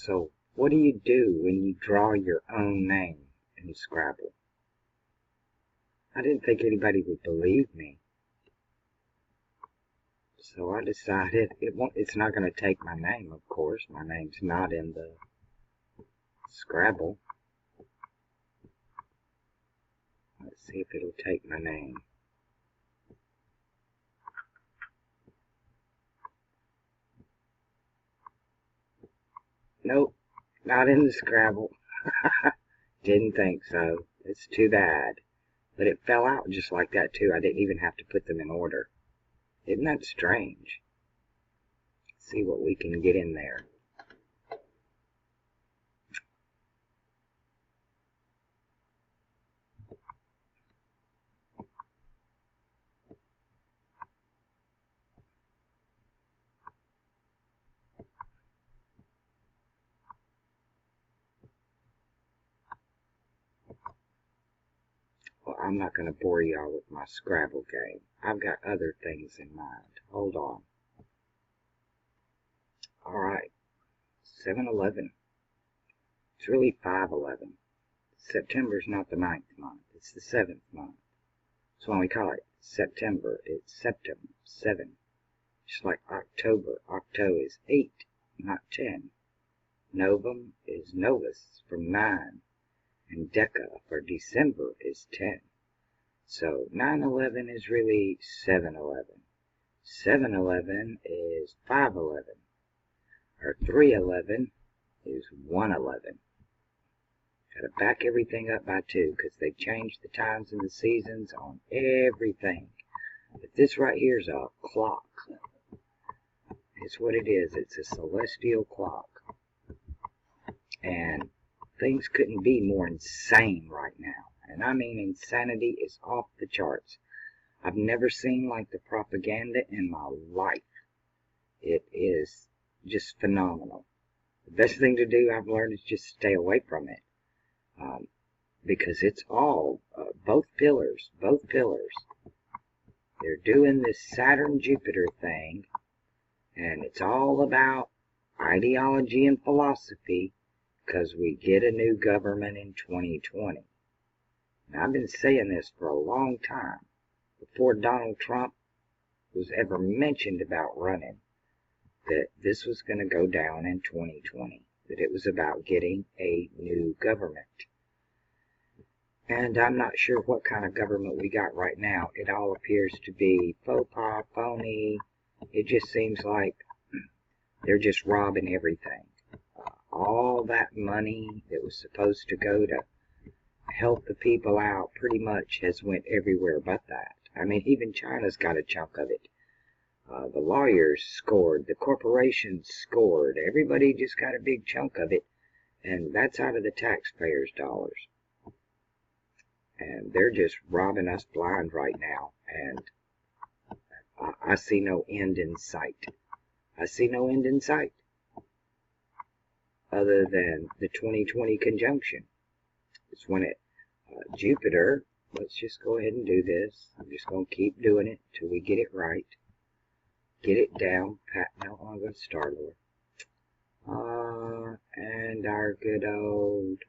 So, what do you do when you draw your own name in Scrabble? I didn't think anybody would believe me. So I decided it's not going to take my name, of course. My name's not in the Scrabble. Let's see if it'll take my name. Nope, not in the Scrabble. Didn't think so. It's too bad. But it fell out just like that, too. I didn't even have to put them in order. Isn't that strange? Let's see what we can get in there. Well, I'm not going to bore y'all with my Scrabble game. I've got other things in mind. Hold on. Alright. 7-11. It's really 5-11. September's not the 9th month. It's the 7th month. So when we call it September, it's septem, 7. Just like October. Octo is 8, not 10. Novum is novus, from 9. And Deca for December is 10. So 9-11 is really 7-11. 7-11 is 5-11. Or 3-11 is 1-11. Gotta back everything up by 2 because they changed the times and the seasons on everything. But this right here is a clock. It's what it is. It's a celestial clock. And things couldn't be more insane right now. And I mean, insanity is off the charts. I've never seen like the propaganda in my life. It is just phenomenal. The best thing to do, I've learned, is just stay away from it. Because it's all, both pillars, they're doing this Saturn-Jupiter thing. And it's all about ideology and philosophy. Because we get a new government in 2020. Now, I've been saying this for a long time, before Donald Trump was ever mentioned about running, that this was going to go down in 2020, that it was about getting a new government. And I'm not sure what kind of government we got right now. It all appears to be faux pas, phony. It just seems like they're just robbing everything. All that money that was supposed to go to help the people out pretty much has went everywhere but that. I mean, even China's got a chunk of it. The lawyers scored, the corporations scored, everybody just got a big chunk of it, and that's out of the taxpayers' dollars. And they're just robbing us blind right now, and I see no end in sight. I see no end in sight. Other than the 2020 conjunction. It's when it, Jupiter, let's just go ahead and do this. I'm just going to keep doing it till we get it right. Get it down. No, I'm going to Star-Lord. And our good old,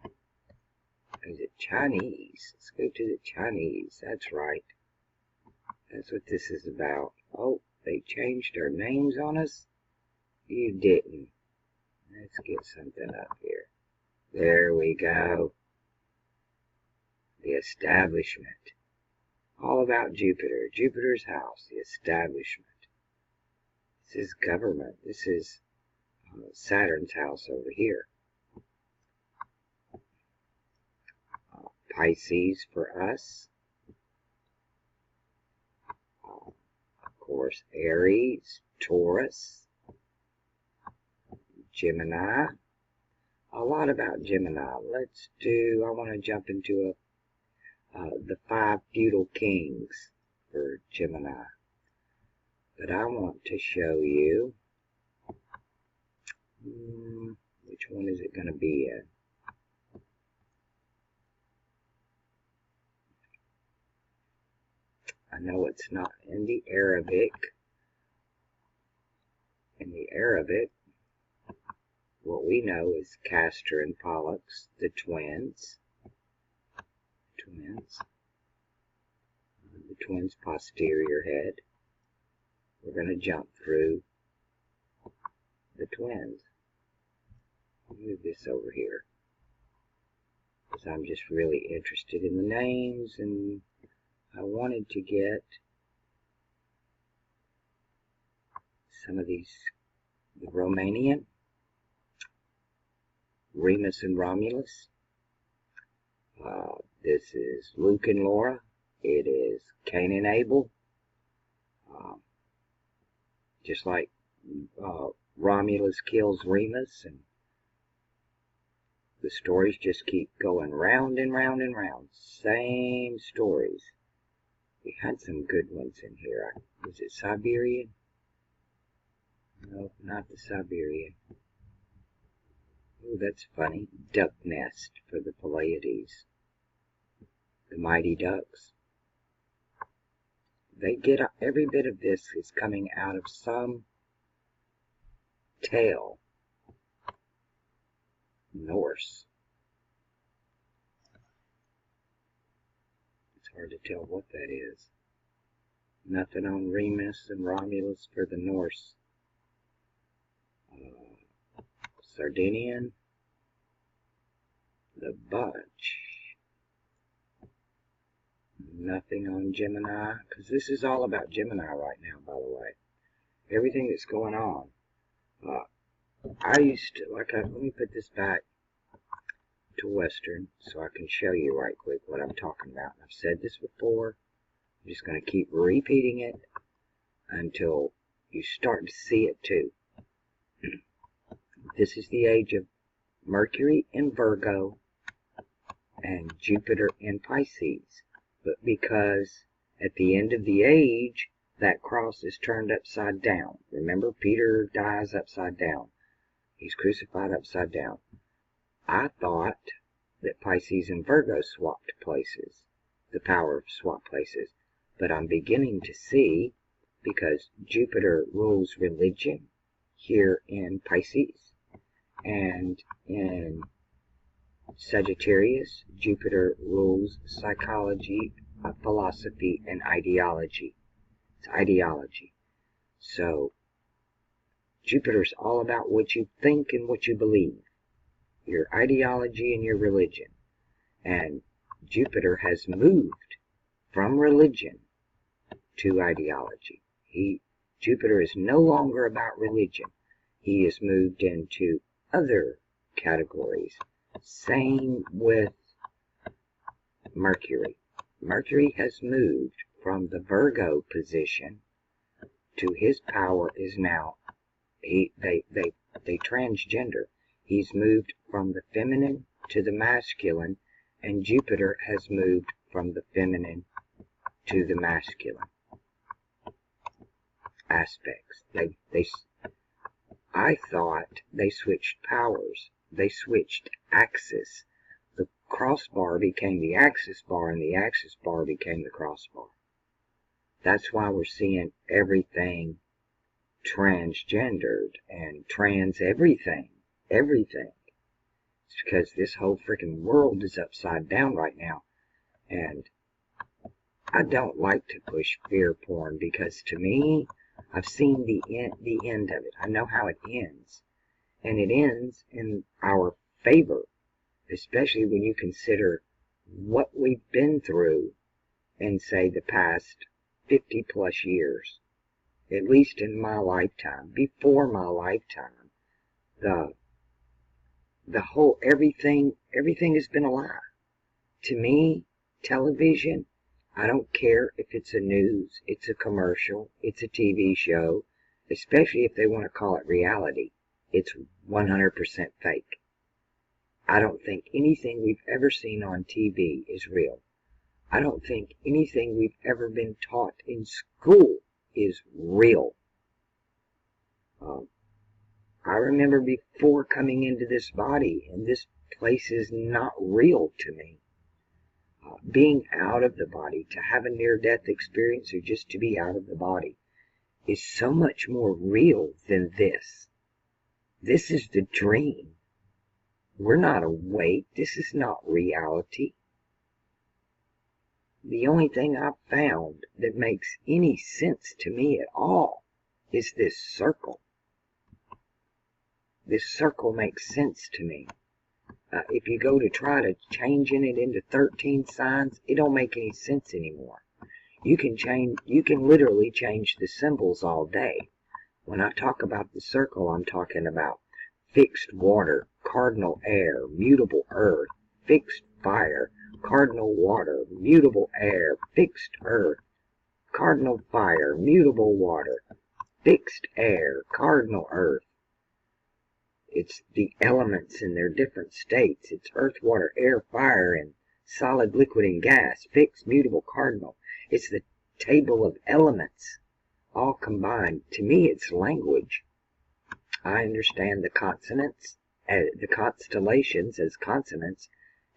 is it Chinese? Let's go to the Chinese. That's right. That's what this is about. Oh, they changed their names on us? You didn't. Let's get something up here. There we go. The establishment. All about Jupiter. Jupiter's house. The establishment. This is government. This is Saturn's house over here. Pisces for us. Of course, Aries, Taurus, Gemini. A lot about Gemini. Let's do, I want to jump into the 5 feudal kings for Gemini. But I want to show you, which one is it going to be in? I know it's not in the Arabic. In the Arabic, what we know is Castor and Pollux, the twins. The twins' posterior head. We're going to jump through the twins. I'll move this over here, because I'm just really interested in the names, and I wanted to get some of these, the Romanian, Remus and Romulus. This is Luke and Laura. It is Cain and Abel. Just like Romulus kills Remus, and the stories just keep going round and round and round. Same stories. We had some good ones in here. Was it Siberian? No, not the Siberian. Oh, that's funny. Duck nest for the Pleiades. The mighty ducks. They get, every bit of this is coming out of some tale. Norse. It's hard to tell what that is. Nothing on Remus and Romulus for the Norse. Sardinian. The Bunch. Nothing on Gemini, because this is all about Gemini right now, by the way. Everything that's going on. I used to, let me put this back to Western so I can show you right quick what I'm talking about. I've said this before. I'm just going to keep repeating it until you start to see it too. This is the age of Mercury in Virgo and Jupiter in Pisces. But because at the end of the age, that cross is turned upside down. Remember, Peter dies upside down. He's crucified upside down. I thought that Pisces and Virgo swapped places, the power of swap places. But I'm beginning to see, because Jupiter rules religion here in Pisces, and in Sagittarius, Jupiter rules psychology, philosophy, and ideology. It's ideology. So, Jupiter's all about what you think and what you believe. Your ideology and your religion. And Jupiter has moved from religion to ideology. Jupiter is no longer about religion. He has moved into other categories. Same with Mercury. Mercury has moved from the Virgo position to his power is now, they transgender. He's moved from the feminine to the masculine, and Jupiter has moved from the feminine to the masculine aspects. I thought they switched powers. They switched axis. The crossbar became the axis bar, and the axis bar became the crossbar. That's why we're seeing everything transgendered and trans everything. Everything. It's because this whole freaking world is upside down right now. And I don't like to push fear porn, because to me, I've seen the end of it. I know how it ends. And it ends in our favor, especially when you consider what we've been through in, say, the past 50 plus years. At least in my lifetime. Before my lifetime, the whole everything has been a lie. To me, television, I don't care if it's a news, it's a commercial, it's a TV show, especially if they want to call it reality. It's 100% fake. I don't think anything we've ever seen on TV is real. I don't think anything we've ever been taught in school is real. I remember before coming into this body, and this place is not real to me. Being out of the body, to have a near-death experience, or just to be out of the body, is so much more real than this. This is the dream. We're not awake. This is not reality. The only thing I've found that makes any sense to me at all is this circle. This circle makes sense to me. If you go to try to changing it into 13 signs, it don't make any sense anymore. You can literally change the symbols all day. When I talk about the circle, I'm talking about fixed water, cardinal air, mutable earth, fixed fire, cardinal water, mutable air, fixed earth, cardinal fire, mutable water, fixed air, cardinal earth. It's the elements in their different states. It's earth, water, air, fire, and solid, liquid, and gas, fixed, mutable, cardinal. It's the table of elements all combined. To me, it's language. I understand the consonants, the constellations as consonants,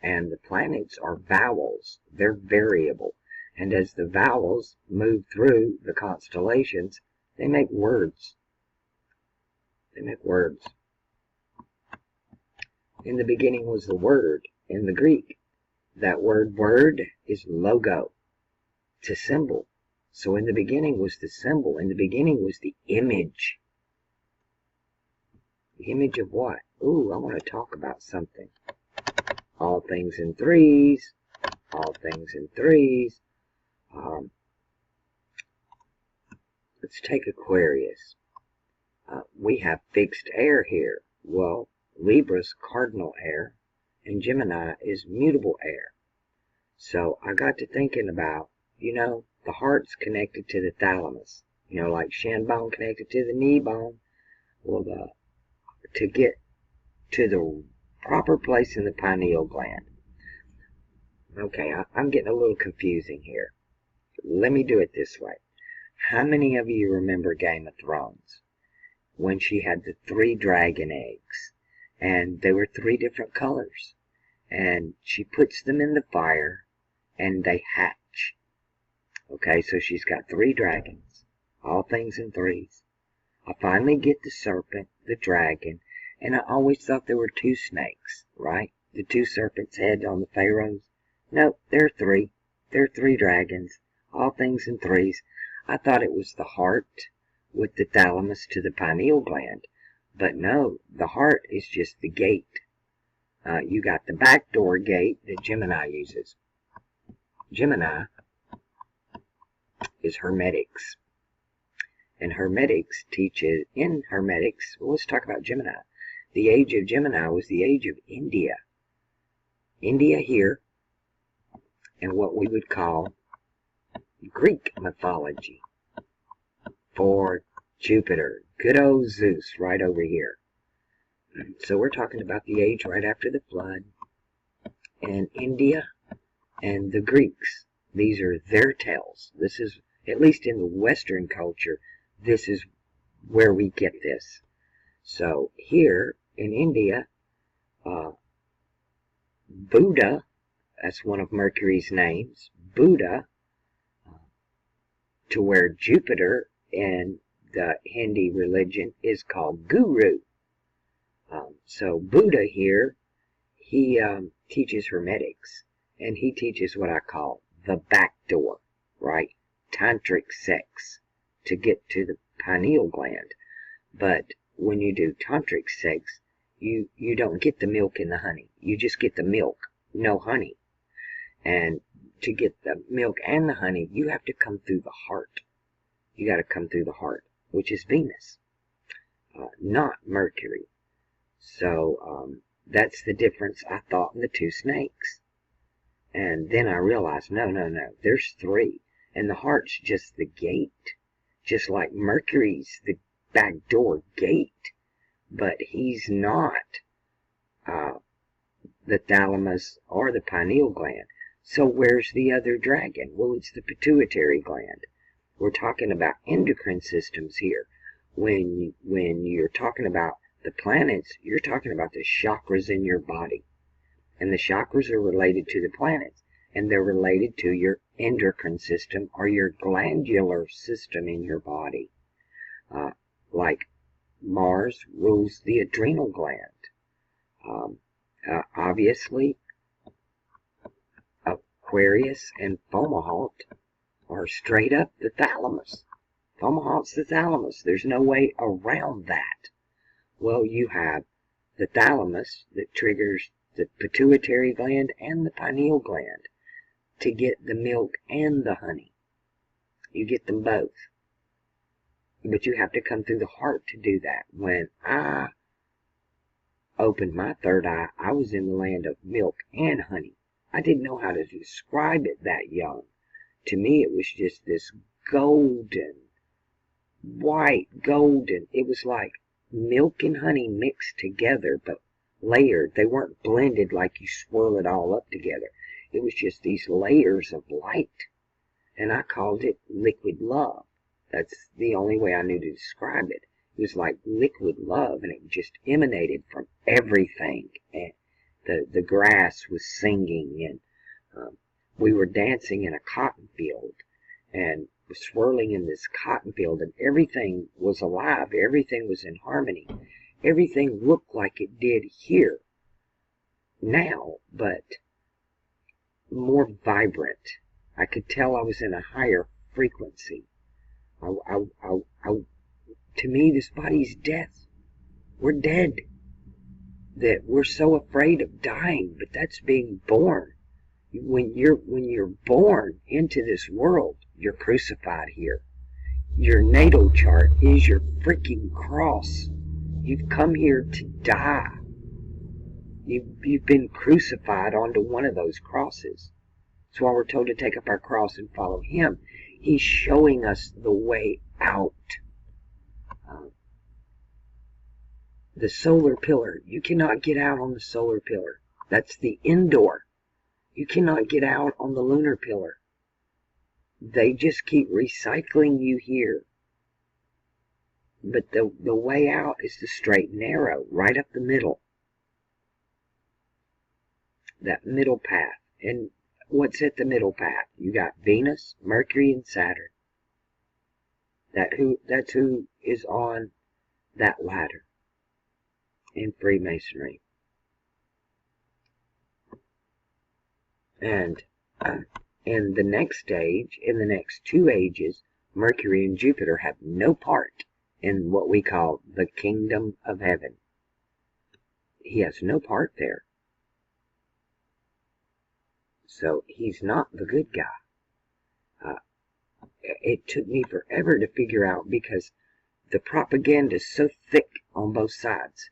and the planets are vowels. They're variable. And as the vowels move through the constellations, they make words. They make words. In the beginning was the word in the Greek. That word is logo, to symbol. So in the beginning was the symbol. In the beginning was the image. The image of what? Ooh, I want to talk about something. All things in threes. All things in threes. Let's take Aquarius. We have fixed air here. Well, Libra's cardinal air, and Gemini is mutable air. So I got to thinking about, the heart's connected to the thalamus. Like shin bone connected to the knee bone. Well, to get to the proper place in the pineal gland. Okay, I'm getting a little confusing here. Let me do it this way. How many of you remember Game of Thrones? When she had the 3 dragon eggs. And they were 3 different colors. And she puts them in the fire, and they hatch. Okay, so she's got 3 dragons. All things in threes. I finally get the serpent, the dragon, and I always thought there were 2 snakes, right? The 2 serpents' heads on the pharaohs. No, there are 3. There are 3 dragons. All things in threes. I thought it was the heart with the thalamus to the pineal gland. But no, the heart is just the gate. You got the backdoor gate that Gemini uses. Gemini is Hermetics. And Hermetics teaches, in Hermetics, well, let's talk about Gemini. The age of Gemini was the age of India. India here, and what we would call Greek mythology for Jupiter. Good old Zeus right over here. So we're talking about the age right after the flood. And India and the Greeks. These are their tales. This is, at least in the Western culture, this is where we get this. So here in India, Buddha, that's one of Mercury's names, Buddha, to where Jupiter in the Hindi religion is called Guru. So Buddha here, he teaches Hermetics, and he teaches what I call the back door, right? Tantric sex to get to the pineal gland. But when you do tantric sex, you don't get the milk and the honey. You just get the milk, no honey. And to get the milk and the honey, you have to come through the heart. You got to come through the heart, which is Venus, not Mercury. So that's the difference, I thought, in the 2 snakes. And then I realized, no, there's 3. And the heart's just the gate. Just like Mercury's the back door gate. But he's not the thalamus or the pineal gland. So where's the other dragon? Well, it's the pituitary gland. We're talking about endocrine systems here. When you're talking about the planets, you're talking about the chakras in your body. And the chakras are related to the planets. And they're related to your endocrine system or your glandular system in your body. Like Mars rules the adrenal gland. Obviously, Aquarius and Fomalhaut are straight up the thalamus. Fomalhaut's the thalamus. There's no way around that. Well, you have the thalamus that triggers the pituitary gland and the pineal gland to get the milk and the honey. You get them both. But you have to come through the heart to do that. When I opened my third eye, I was in the land of milk and honey. I didn't know how to describe it that young. To me, it was just this golden, white, golden. It was like milk and honey mixed together, but layered. They weren't blended like you swirl it all up together. It was just these layers of light. And I called it liquid love. That's the only way I knew to describe it. It was like liquid love, and it just emanated from everything. And the grass was singing, and we were dancing in a cotton field, and swirling in this cotton field, and everything was alive. Everything was in harmony. Everything looked like it did here now, but more vibrant. I could tell I was in a higher frequency. To me, this body's death. We're dead. That we're so afraid of dying, but that's being born. When you're born into this world, you're crucified here. Your natal chart is your freaking cross. You've come here to die. You've been crucified onto one of those crosses. That's why we're told to take up our cross and follow him. He's showing us the way out. The solar pillar. You cannot get out on the solar pillar. That's the indoor. You cannot get out on the lunar pillar. They just keep recycling you here. But the way out is the straight and narrow, right up the middle. That middle path. And what's at the middle path? You got Venus, Mercury, and Saturn. That's who is on that ladder in Freemasonry. And in the next stage, in the next 2 ages, Mercury and Jupiter have no part in what we call the kingdom of heaven. He has no part there. So he's not the good guy. It took me forever to figure out, because the propaganda is so thick on both sides.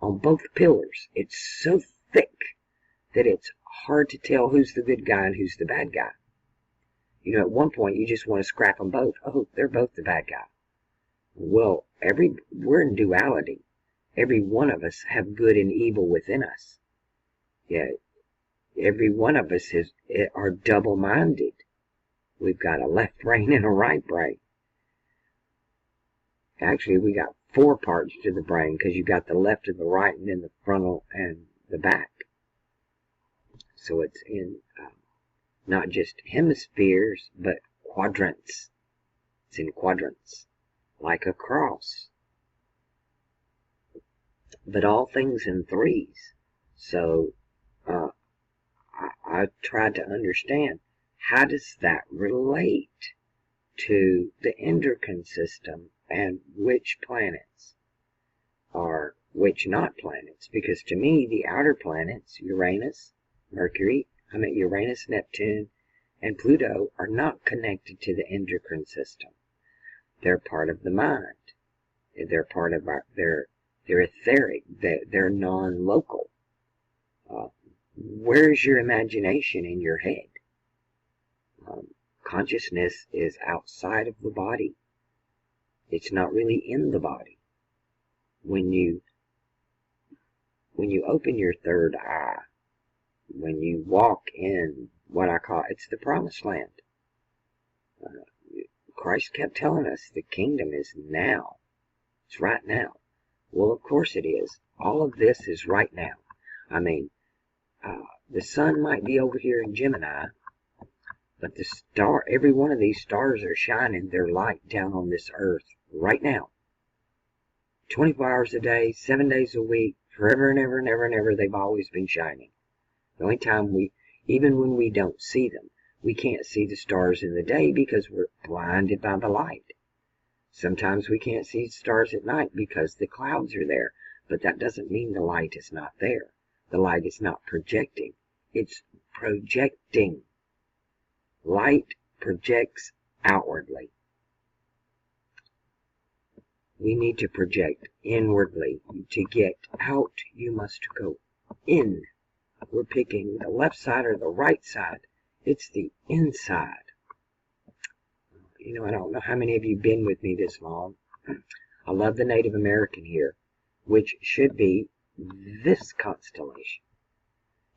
On both pillars, it's so thick that it's hard to tell who's the good guy and who's the bad guy. You know, at one point you just want to scrap them both. Oh, they're both the bad guy. Well, we're in duality. Every one of us have good and evil within us. Yeah, every one of us are double-minded. We've got a left brain and a right brain. Actually, we got 4 parts to the brain, because you got the left and the right, and then the frontal and the back. So it's in not just hemispheres, but quadrants. It's in quadrants, like a cross. But all things in threes. So I tried to understand, how does that relate to the endocrine system, and which planets are which not planets? Because to me, the outer planets, Uranus, Uranus, Neptune, and Pluto, are not connected to the endocrine system. They're part of the mind. They're part of they're etheric. They're non-local. Where's your imagination in your head? Consciousness is outside of the body. It's not really in the body. When you open your third eye, when you walk in what I call, it's the promised land. Christ kept telling us the kingdom is now. It's right now. Well, of course it is. All of this is right now. I mean, the sun might be over here in Gemini, but every one of these stars are shining their light down on this earth right now. 24 hours a day, 7 days a week, forever and ever and ever and ever, they've always been shining. The only time even when we don't see them, we can't see the stars in the day because we're blinded by the light. Sometimes we can't see stars at night because the clouds are there, but that doesn't mean the light is not there. The light is not projecting. It's projecting. Light projects outwardly. We need to project inwardly. To get out, you must go in. We're picking the left side or the right side. It's the inside. You know, I don't know how many of you have been with me this long. I love the Native American here, which should be this constellation.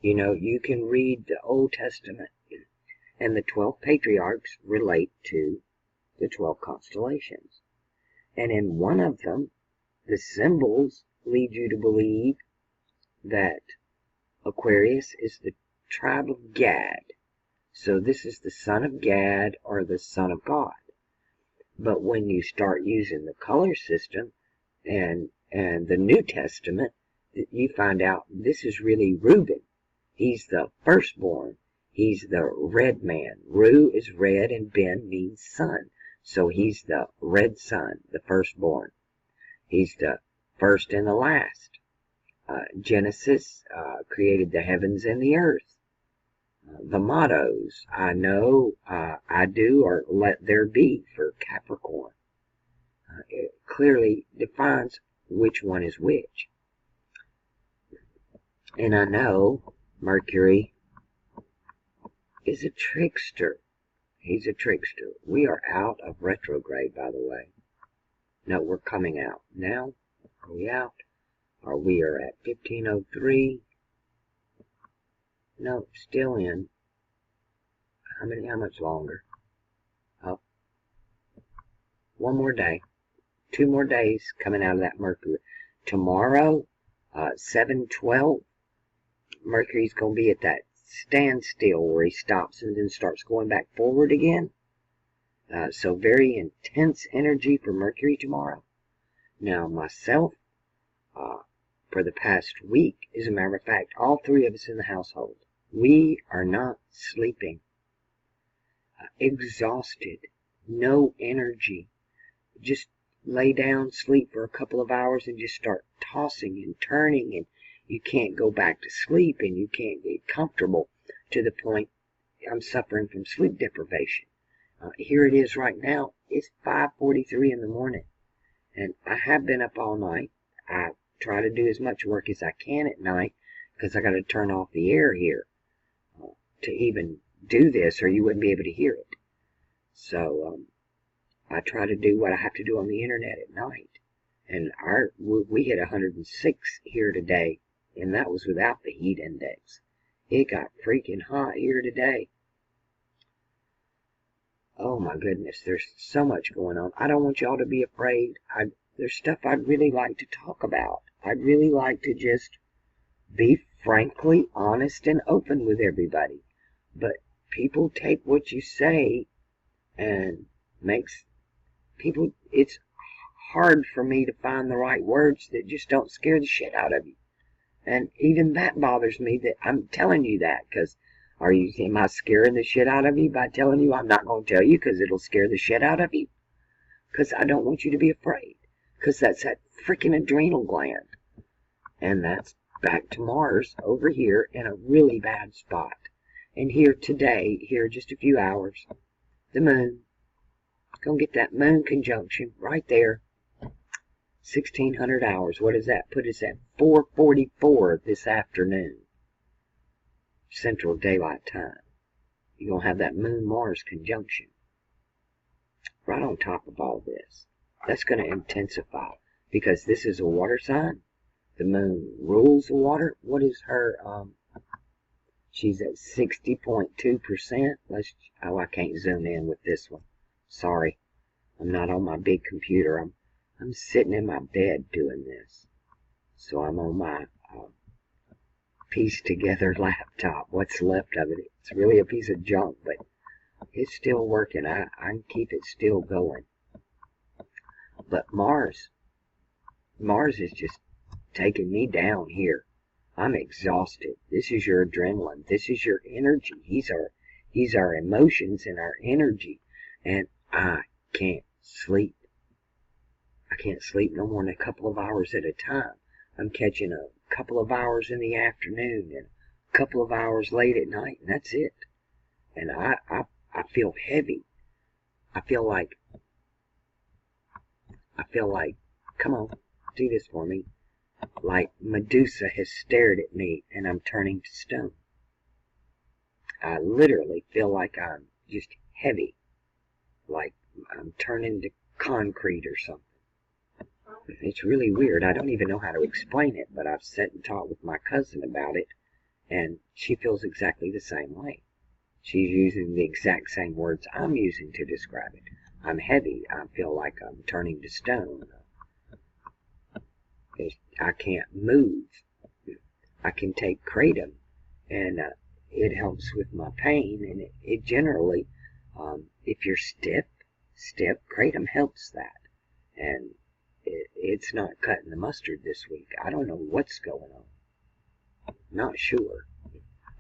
You know, you can read the Old Testament, and the 12 patriarchs relate to the 12 constellations. And in one of them, the symbols lead you to believe that Aquarius is the tribe of Gad. So this is the son of Gad or the son of God. But when you start using the color system and the New Testament, you find out this is really Reuben. He's the firstborn. He's the red man. Ru is red and Ben means son. So he's the red son, the firstborn. He's the first and the last. Genesis created the heavens and the earth. The mottos, I know, I do, or let there be for Capricorn. It clearly defines which one is which. And I know Mercury is a trickster. He's a trickster. We are out of retrograde, by the way. No, we're coming out. Now, are we out? Or we are at 1503. No, still in. How much longer? Oh, one more day. 2 more days coming out of that Mercury. Tomorrow, 7/12, Mercury's going to be at that standstill where he stops and then starts going back forward again. So very intense energy for Mercury tomorrow. Now, myself, for the past week, as a matter of fact, all 3 of us in the household, we are not sleeping. Exhausted, no energy. Just lay down, sleep for a couple of hours, and just start tossing and turning, and you can't go back to sleep, and you can't get comfortable, to the point I'm suffering from sleep deprivation. Here it is right now. It's 5:43 in the morning, and I have been up all night. I try to do as much work as I can at night because I got to turn off the air here to even do this, or you wouldn't be able to hear it. So I try to do what I have to do on the internet at night. And we hit 106 here today, and that was without the heat index. It got freaking hot here today. Oh my goodness, there's so much going on. I don't want y'all to be afraid. There's stuff I'd really like to talk about. I'd really like to just be frankly honest and open with everybody. But people take what you say and makes people, it's hard for me to find the right words that just don't scare the shit out of you. And even that bothers me, that I'm telling you that, because am I scaring the shit out of you by telling you? I'm not going to tell you because it'll scare the shit out of you. Because I don't want you to be afraid. Because that's that freaking adrenal gland. And that's back to Mars over here in a really bad spot. And here today, here just a few hours, the moon. Gonna get that moon conjunction right there. 1600 hours. What does that put us at? 4:44 this afternoon. Central Daylight Time. You're gonna have that moon-Mars conjunction. Right on top of all this. That's gonna intensify. Because this is a water sign. The moon rules the water. What is her, she's at 60.2%. Oh, I can't zoom in with this one. Sorry. I'm not on my big computer. I'm sitting in my bed doing this. So I'm on my pieced together laptop. What's left of it. It's really a piece of junk, but it's still working. I can keep it still going. But Mars Mars is just taking me down here. I'm exhausted. This is your adrenaline. This is your energy. He's our emotions and our energy. And I can't sleep. I can't sleep no more than a couple of hours at a time. I'm catching a couple of hours in the afternoon and a couple of hours late at night, and that's it. And I feel heavy. I feel like, come on, do this for me. Like Medusa has stared at me and I'm turning to stone. I literally feel like I'm just heavy. Like I'm turning to concrete or something. It's really weird. I don't even know how to explain it, but I've sat and talked with my cousin about it, and she feels exactly the same way. She's using the exact same words I'm using to describe it. I'm heavy. I feel like I'm turning to stone. I can't move. I can take kratom, and it helps with my pain, and it generally, if you're stiff, kratom helps that. And it's not cutting the mustard this week. I don't know what's going on. Not sure.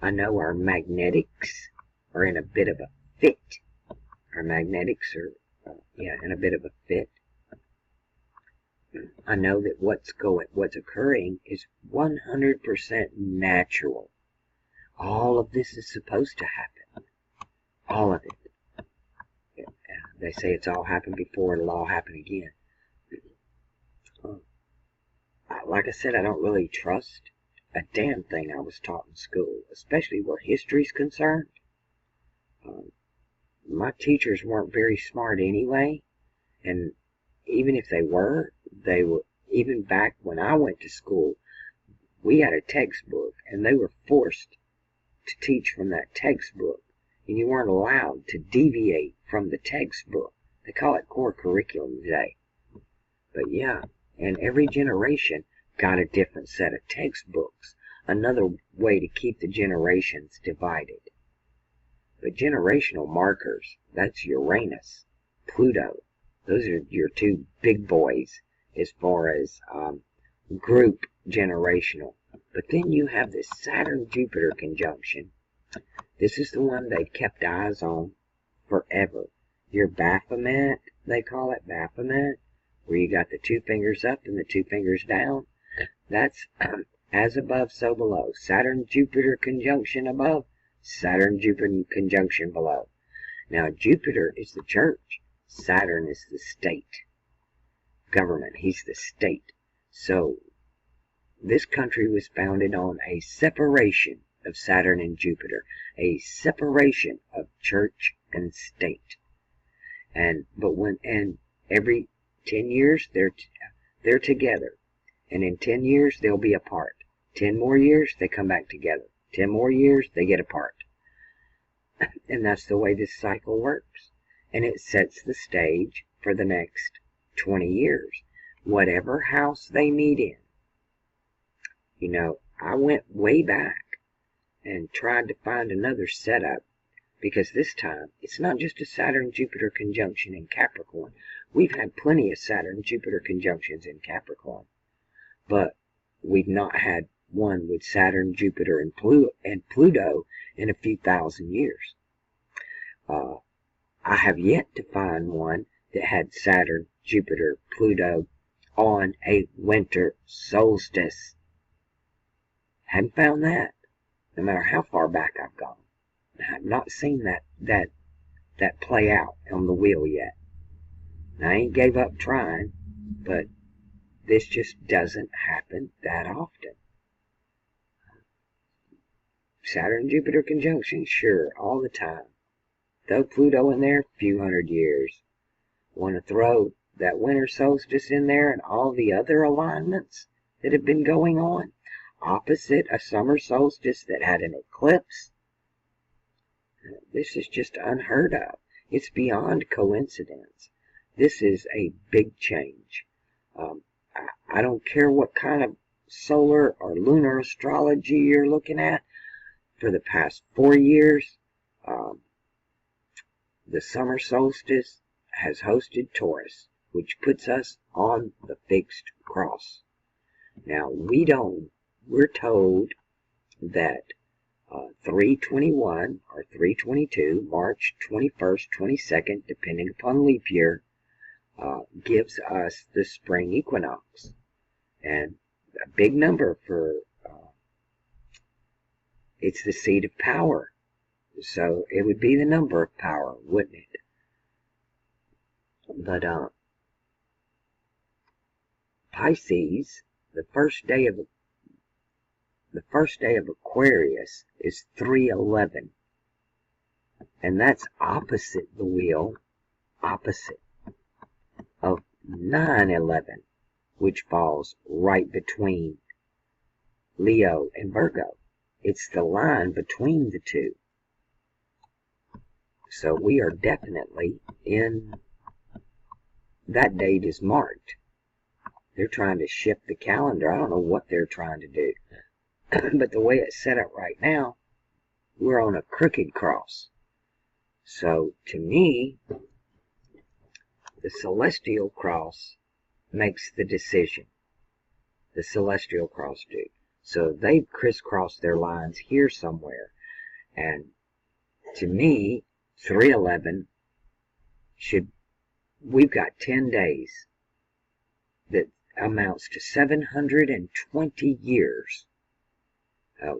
I know our magnetics are in a bit of a fit. Our magnetics are, in a bit of a fit. I know that what's occurring is 100% natural. All of this is supposed to happen. All of it. They say it's all happened before, it'll all happen again. Like I said, I don't really trust a damn thing I was taught in school, especially where history's concerned. My teachers weren't very smart anyway, and even if they were, even back when I went to school, we had a textbook, and they were forced to teach from that textbook, and you weren't allowed to deviate from the textbook. They call it core curriculum today. But yeah, and every generation got a different set of textbooks, another way to keep the generations divided. But generational markers, that's Uranus, Pluto. Those are your two big boys as far as group generational. But then you have this Saturn-Jupiter conjunction. This is the one they've kept eyes on forever. Your Baphomet, they call it Baphomet, where you got the two fingers up and the two fingers down. That's as above, so below. Saturn-Jupiter conjunction above, Saturn-Jupiter conjunction below. Now, Jupiter is the church. Saturn is the state. Government, he's the state. So, this country was founded on a separation of Saturn and Jupiter. A separation of church and state. And every 10 years, they're together. And in 10 years, they'll be apart. 10 more years, they come back together. 10 more years, they get apart. And that's the way this cycle works. And it sets the stage for the next 20 years. Whatever house they meet in. You know, I went way back and tried to find another setup. Because this time, it's not just a Saturn-Jupiter conjunction in Capricorn. We've had plenty of Saturn-Jupiter conjunctions in Capricorn. But we've not had one with Saturn, Jupiter, and Pluto in a few thousand years. I have yet to find one that had Saturn, Jupiter, Pluto on a winter solstice. Haven't found that, no matter how far back I've gone. I have not seen that play out on the wheel yet. And I ain't gave up trying, but this just doesn't happen that often. Saturn-Jupiter conjunction, sure, all the time. Throw Pluto in there, a few hundred years. Want to throw that winter solstice in there and all the other alignments that have been going on, opposite a summer solstice that had an eclipse. This is just unheard of. It's beyond coincidence. This is a big change. I don't care what kind of solar or lunar astrology you're looking at. For the past 4 years, the summer solstice has hosted Taurus, which puts us on the fixed cross. Now, we're told that 321 or 322, March 21st, 22nd, depending upon leap year, gives us the spring equinox. And a big number for, it's the seat of power. So it would be the number of power, wouldn't it? But Pisces, the first day of Aquarius is 311, and that's opposite the wheel, opposite of 911, which falls right between Leo and Virgo. It's the line between the two. So we are definitely in, that date is marked. They're trying to shift the calendar. I don't know what they're trying to do. But the way it's set up right now, we're on a crooked cross. So to me, the celestial cross makes the decision. The celestial cross do. So they've crisscrossed their lines here somewhere. And to me, 311 we've got 10 days that amounts to 720 years.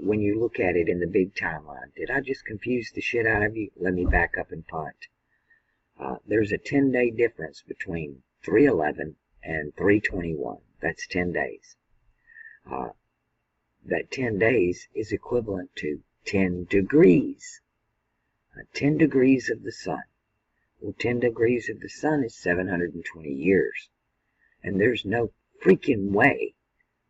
When you look at it in the big timeline. Did I just confuse the shit out of you? Let me back up and punt. There's a 10-day difference between 311 and 321. That's 10 days. That 10 days is equivalent to 10 degrees. 10 degrees of the sun. Well, 10 degrees of the sun is 720 years. And there's no freaking way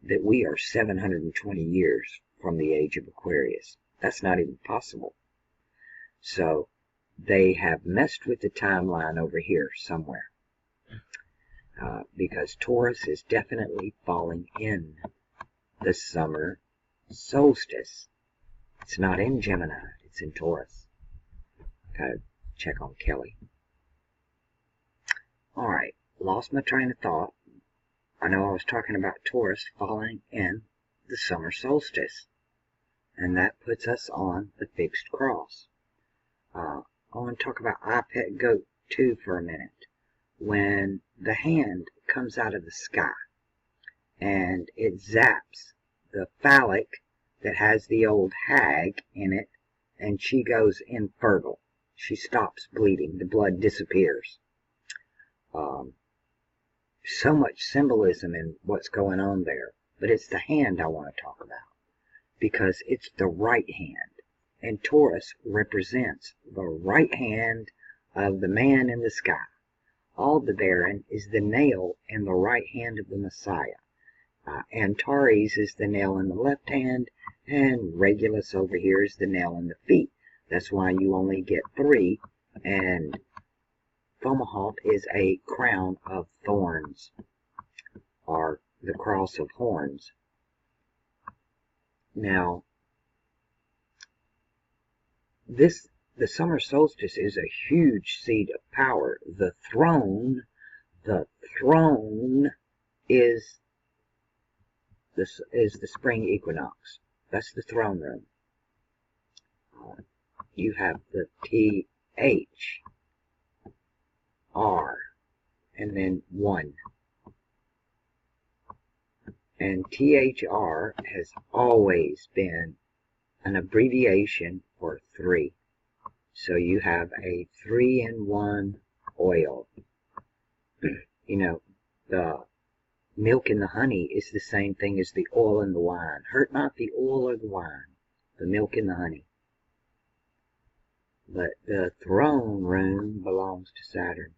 that we are 720 years from the age of Aquarius. That's not even possible. So they have messed with the timeline over here somewhere. Because Taurus is definitely falling in the summer solstice. It's not in Gemini, it's in Taurus. Gotta check on Kelly. Alright, lost my train of thought. I know I was talking about Taurus falling in the summer solstice. And that puts us on the fixed cross. I want to talk about I Pet Goat 2 for a minute. When the hand comes out of the sky and it zaps the phallic that has the old hag in it, and she goes infertile. She stops bleeding. The blood disappears. So much symbolism in what's going on there. But it's the hand I want to talk about, because it's the right hand. And Taurus represents the right hand of the man in the sky. Aldebaran is the nail in the right hand of the Messiah. Antares is the nail in the left hand, and Regulus over here is the nail in the feet. That's why you only get 3, and Fomalhaut is a crown of thorns, or the cross of horns. Now, the summer solstice is a huge seat of power. The throne is the spring equinox. That's the throne room. You have the THR and then 1. And THR has always been an abbreviation for 3. So you have a 3-in-1 oil. You know, the milk and the honey is the same thing as the oil and the wine. Hurt not the oil or the wine, the milk and the honey. But the throne room belongs to Saturn.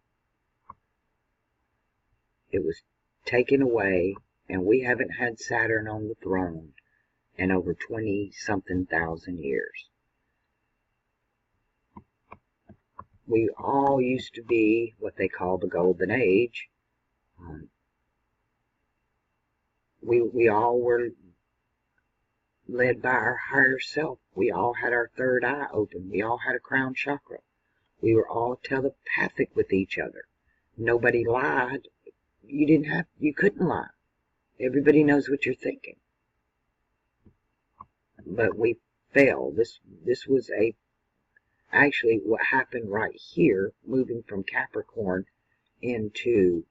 It was taken away, and we haven't had Saturn on the throne in over 20-something thousand years. We all used to be what they call the Golden Age. We all were led by our higher self. We all had our third eye open. We all had a crown chakra. We were all telepathic with each other. Nobody lied. you couldn't lie. Everybody knows what you're thinking. But we failed. This was actually what happened right here, moving from Capricorn into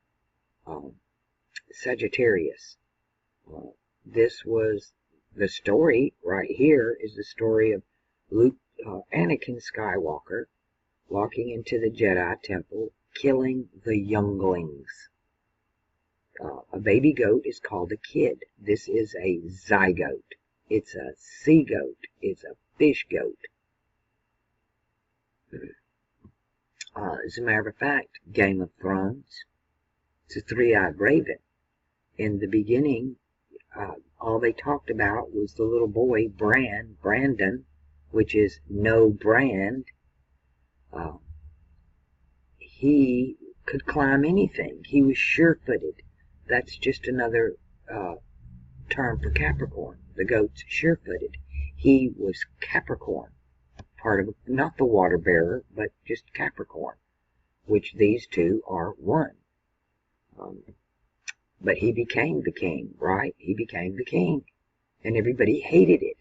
Sagittarius. This was the story right here is the story of Anakin Skywalker walking into the Jedi Temple, killing the younglings. A baby goat is called a kid. This is a zygote. It's a sea goat. It's a fish goat. As a matter of fact, Game of Thrones, it's a three-eyed raven. In the beginning, all they talked about was the little boy, Brandon, which is no brand. He could climb anything. He was sure-footed. That's just another term for Capricorn. The goat's sure-footed. He was Capricorn, part of, not the water bearer, but just Capricorn, which these two are one. But he became the king, right? He became the king, and everybody hated it.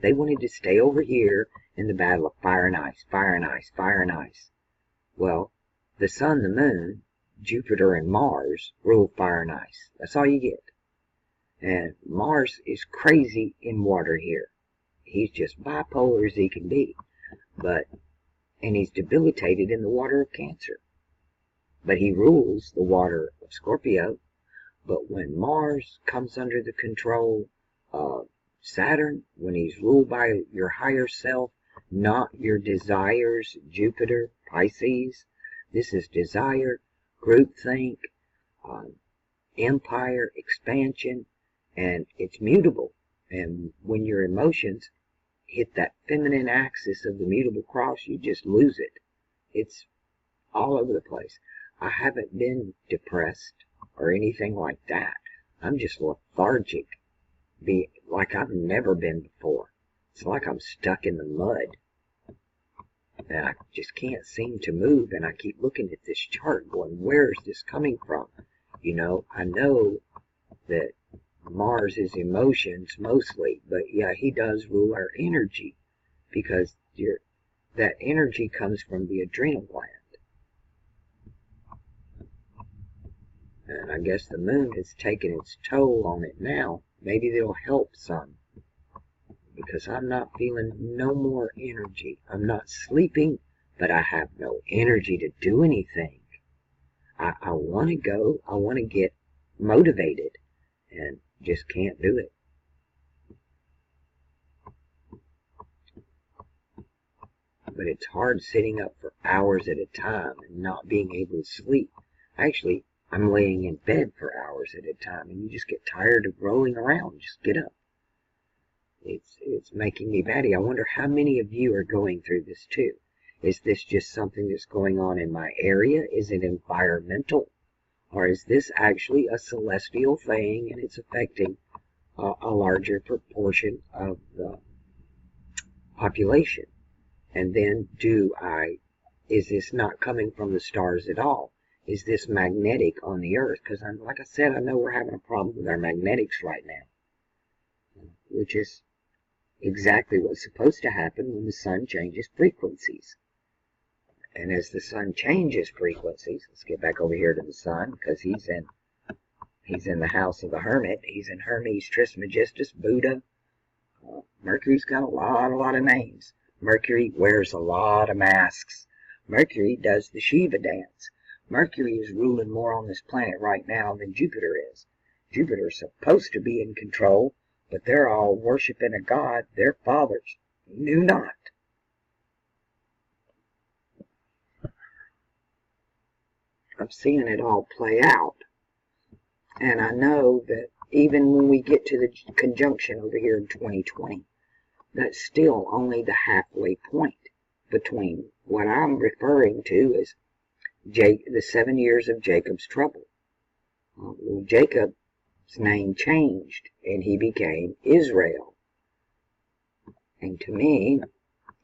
They wanted to stay over here in the battle of fire and ice, fire and ice, fire and ice. Well, the sun, the moon, Jupiter, and Mars rule fire and ice. That's all you get. And Mars is crazy in water here. He's just bipolar as he can be. And he's debilitated in the water of Cancer. But he rules the water of Scorpio. But when Mars comes under the control of Saturn, when he's ruled by your higher self, not your desires, Jupiter, Pisces, this is desire, groupthink, empire, expansion, and it's mutable. And when your emotions hit that feminine axis of the mutable cross, you just lose it. It's all over the place. I haven't been depressed or anything like that. I'm just lethargic, like I've never been before. It's like I'm stuck in the mud, and I just can't seem to move, and I keep looking at this chart going, where is this coming from? You know, I know that Mars is emotions mostly, but yeah, he does rule our energy, because that energy comes from the adrenal gland. And I guess the moon has taken its toll on it now. Maybe it'll help some, because I'm not feeling no more energy. I'm not sleeping, but I have no energy to do anything. I want to go. I want to get motivated, and just can't do it. But it's hard sitting up for hours at a time and not being able to sleep. Actually, I'm laying in bed for hours at a time, and you just get tired of rolling around. Just get up. It's making me batty. I wonder how many of you are going through this too. Is this just something that's going on in my area? Is it environmental? Or is this actually a celestial thing, and it's affecting a larger proportion of the population? And then is this not coming from the stars at all? Is this magnetic on the earth? Because like I said, I know we're having a problem with our magnetics right now, which is exactly what's supposed to happen when the sun changes frequencies. And as the sun changes frequencies, let's get back over here to the sun, because he's in the house of the hermit. He's in Hermes Trismegistus, Buddha. Mercury's got a lot of names. Mercury wears a lot of masks. Mercury does the Shiva dance. Mercury is ruling more on this planet right now than Jupiter is. Jupiter's supposed to be in control, but they're all worshiping a god their fathers knew not. I'm seeing it all play out. And I know that even when we get to the conjunction over here in 2020, that's still only the halfway point between what I'm referring to as the 7 years of Jacob's trouble. Well, Jacob's name changed, and he became Israel. And to me,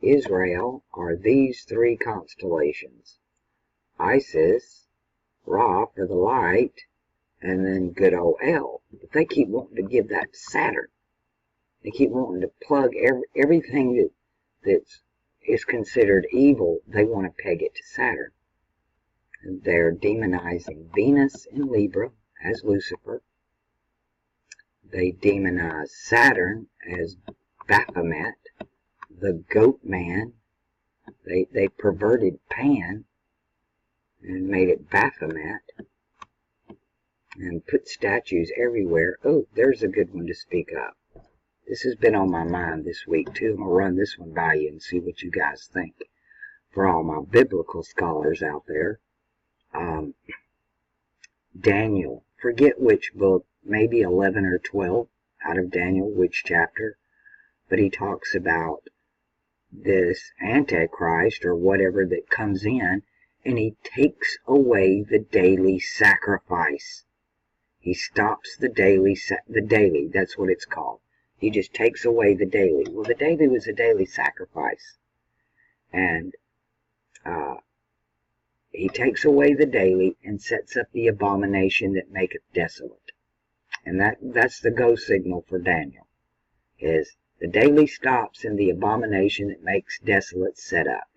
Israel are these three constellations: Isis, Ra for the light, and then good old L. But they keep wanting to give that to Saturn. They keep wanting to plug everything that is considered evil. They want to peg it to Saturn. And they're demonizing Venus in Libra as Lucifer. They demonize Saturn as Baphomet, the goat man. They perverted Pan and made it Baphomet and put statues everywhere. Oh, there's a good one to speak up. This has been on my mind this week too. I'm going to run this one by you and see what you guys think. For all my biblical scholars out there. Daniel, forget which book, maybe 11 or 12 out of Daniel, which chapter, but he talks about this Antichrist or whatever that comes in, and he takes away the daily sacrifice. He stops the daily, that's what it's called. He just takes away the daily. Well, the daily was a daily sacrifice. And he takes away the daily and sets up the abomination that maketh desolate. And that's the go signal for Daniel, is the daily stops and the abomination that makes desolate set up.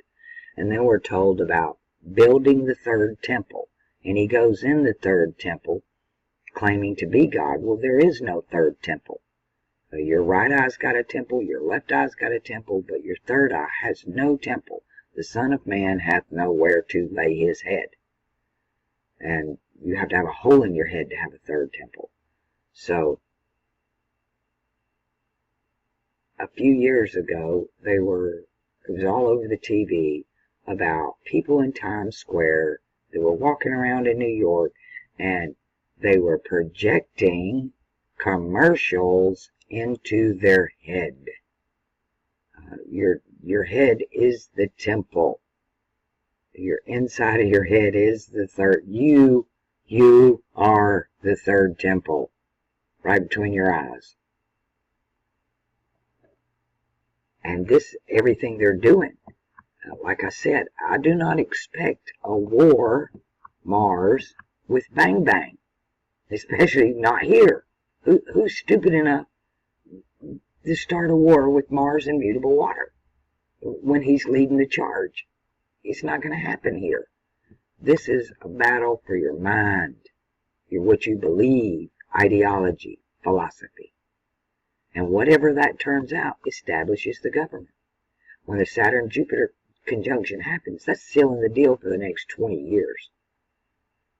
And then we're told about building the third temple. And he goes in the third temple claiming to be God. Well, there is no third temple. Your right eye's got a temple, your left eye's got a temple, but your third eye has no temple. The Son of Man hath nowhere to lay his head. And you have to have a hole in your head to have a third temple. So, a few years ago, it was all over the TV about people in Times Square that were walking around in New York, and they were projecting commercials into their head. Your head is the temple. Your inside of your head is the third. You are the third temple, right between your eyes. And everything they're doing, like I said, I do not expect a war, Mars, with bang bang, especially not here. Who's stupid enough to start a war with Mars and mutable water when he's leading the charge? It's not going to happen here. This is a battle for your mind, what you believe, ideology, philosophy. And whatever that turns out establishes the government. When the Saturn-Jupiter conjunction happens, that's sealing the deal for the next 20 years.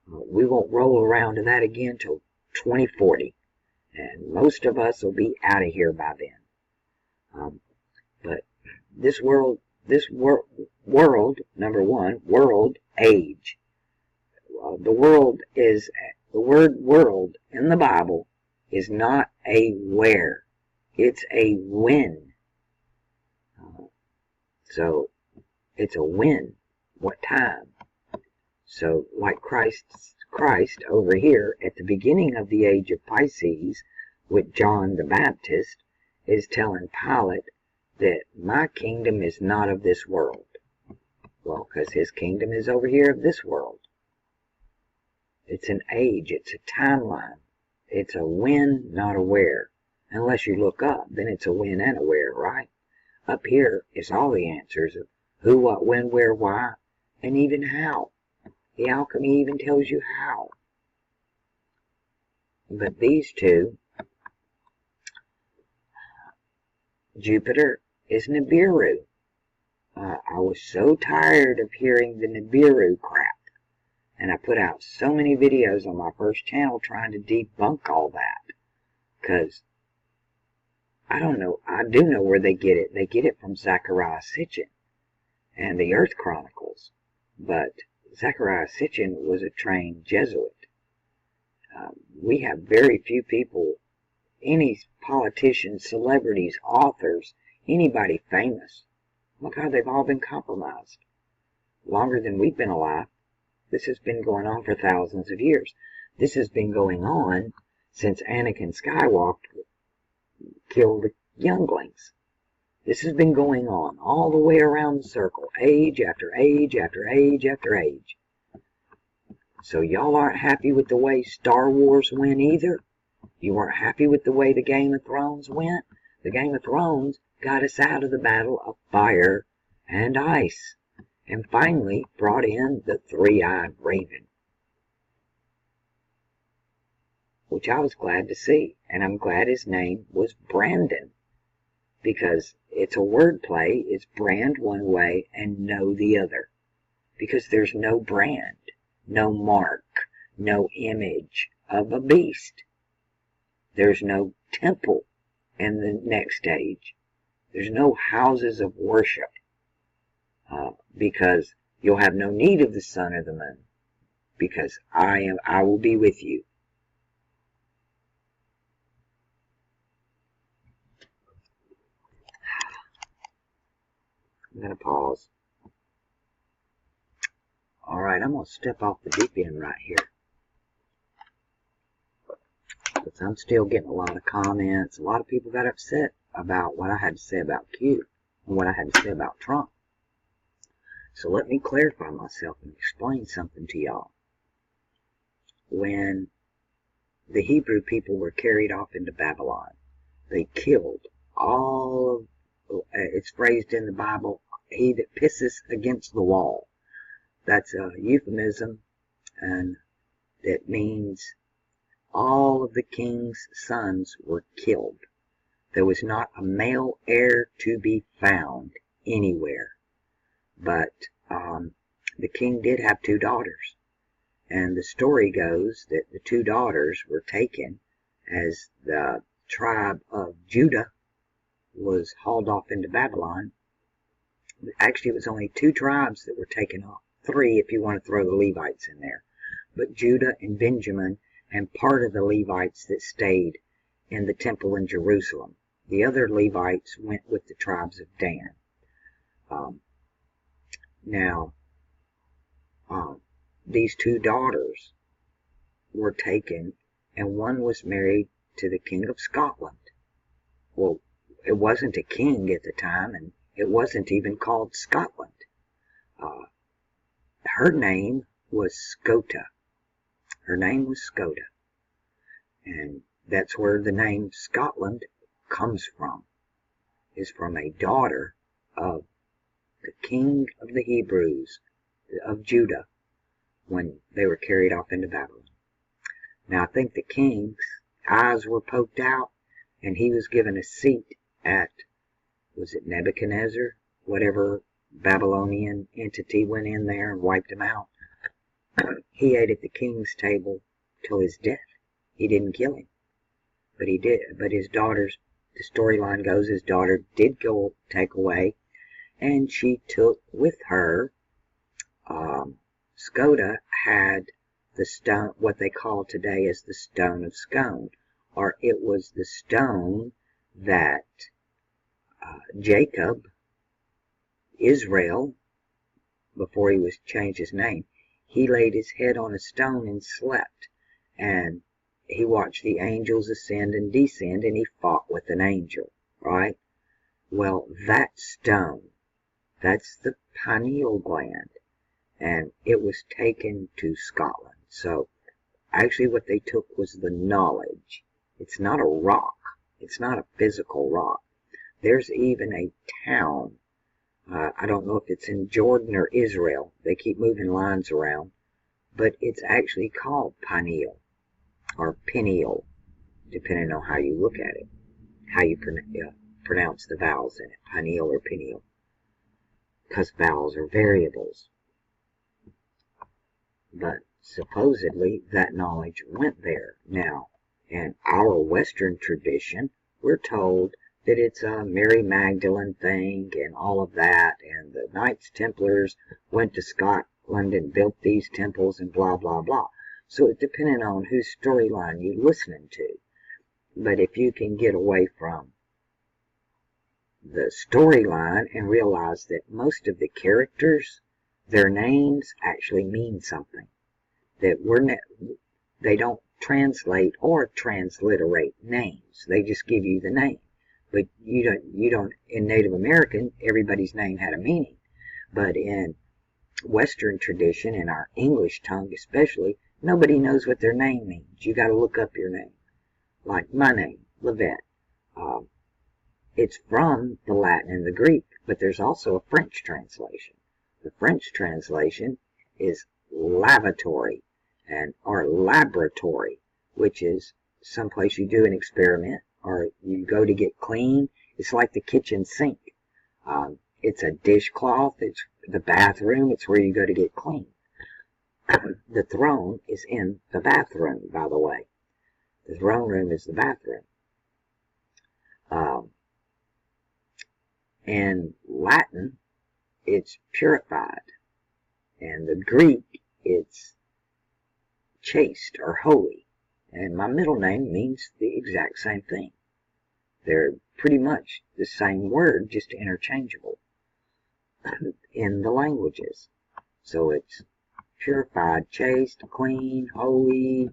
We won't roll around to that again till 2040. And most of us will be out of here by then. But this world, number one, world, age. The word world in the Bible is not a where. It's a when. So, it's a when. What time? So, like Christ over here at the beginning of the age of Pisces with John the Baptist is telling Pilate that my kingdom is not of this world. Well, because his kingdom is over here of this world. It's an age, it's a timeline. It's a when, not a where. Unless you look up, then it's a when and a where, right? Up here is all the answers of who, what, when, where, why, and even how. The alchemy even tells you how. But these two, Jupiter is Nibiru. I was so tired of hearing the Nibiru crap. And I put out so many videos on my first channel trying to debunk all that. Because, I don't know, I do know where they get it. They get it from Zechariah Sitchin and the Earth Chronicles. But Zechariah Sitchin was a trained Jesuit. We have very few people, any politicians, celebrities, authors, anybody famous. Look how they've all been compromised. Longer than we've been alive. This has been going on for thousands of years. This has been going on since Anakin Skywalker killed the younglings. This has been going on all the way around the circle, age after age after age after age. So y'all aren't happy with the way Star Wars went either? You weren't happy with the way the Game of Thrones went? The Game of Thrones got us out of the battle of fire and ice, and finally brought in the three-eyed raven, which I was glad to see, and I'm glad his name was Brandon, because it's a wordplay. It's brand one way and know the other, because there's no brand, no mark, no image of a beast. There's no temple in the next age. There's no houses of worship, because you'll have no need of the sun or the moon, because I will be with you. I'm going to pause. Alright, I'm going to step off the deep end right here, because I'm still getting a lot of comments. A lot of people got upset about what I had to say about Q and what I had to say about Trump. So let me clarify myself and explain something to y'all. When the Hebrew people were carried off into Babylon, they killed all of, it's phrased in the Bible, he that pisses against the wall. That's a euphemism, and that means all of the king's sons were killed. There was not a male heir to be found anywhere. But the king did have two daughters. And the story goes that the two daughters were taken as the tribe of Judah was hauled off into Babylon. Actually, it was only two tribes that were taken off. Three if you want to throw the Levites in there. But Judah and Benjamin and part of the Levites that stayed in the temple in Jerusalem. The other Levites went with the tribes of Dan. Now, these two daughters were taken, and one was married to the King of Scotland. Well, it wasn't a king at the time, and it wasn't even called Scotland. Her name was Scota. Her name was Scota. And that's where the name Scotland comes from. Is from a daughter of the king of the Hebrews, of Judah, when they were carried off into Babylon. Now, I think the king's eyes were poked out, and he was given a seat at, was it Nebuchadnezzar? Whatever Babylonian entity went in there and wiped him out. He ate at the king's table till his death. He didn't kill him, but he did. But his daughters, the storyline goes, his daughter did go take away, and she took with her, Scota had the stone, what they call today as the Stone of Scone, or it was the stone that Jacob, Israel, before he was changed his name, he laid his head on a stone and slept, and he watched the angels ascend and descend, and he fought with an angel, right? Well, that stone, that's the pineal gland, and it was taken to Scotland. So actually what they took was the knowledge. It's not a rock. It's not a physical rock. There's even a town, I don't know if it's in Jordan or Israel. They keep moving lines around, but it's actually called pineal or pineal, depending on how you look at it, how you pronounce the vowels in it, pineal or pineal, because vowels are variables. But supposedly that knowledge went there. Now, in our Western tradition, we're told that it's a Mary Magdalene thing and all of that, and the Knights Templars went to Scotland and built these temples and blah, blah, blah. So it's depending on whose storyline you're listening to. But if you can get away from the storyline and realize that most of the characters, their names actually mean something. That they don't translate or transliterate names. They just give you the name. But you don't, in Native American, everybody's name had a meaning. But in Western tradition, in our English tongue especially, nobody knows what their name means. You got to look up your name. Like my name, Levette. It's from the Latin and the Greek, but there's also a French translation. The French translation is lavatory or laboratory, which is someplace you do an experiment or you go to get clean. It's like the kitchen sink. It's a dishcloth. It's the bathroom. It's where you go to get clean. The throne is in the bathroom, by the way. The throne room is the bathroom. And Latin, it's purified. And the Greek, it's chaste or holy. And my middle name means the exact same thing. They're pretty much the same word, just interchangeable in the languages. So it's purified, chaste, clean, holy,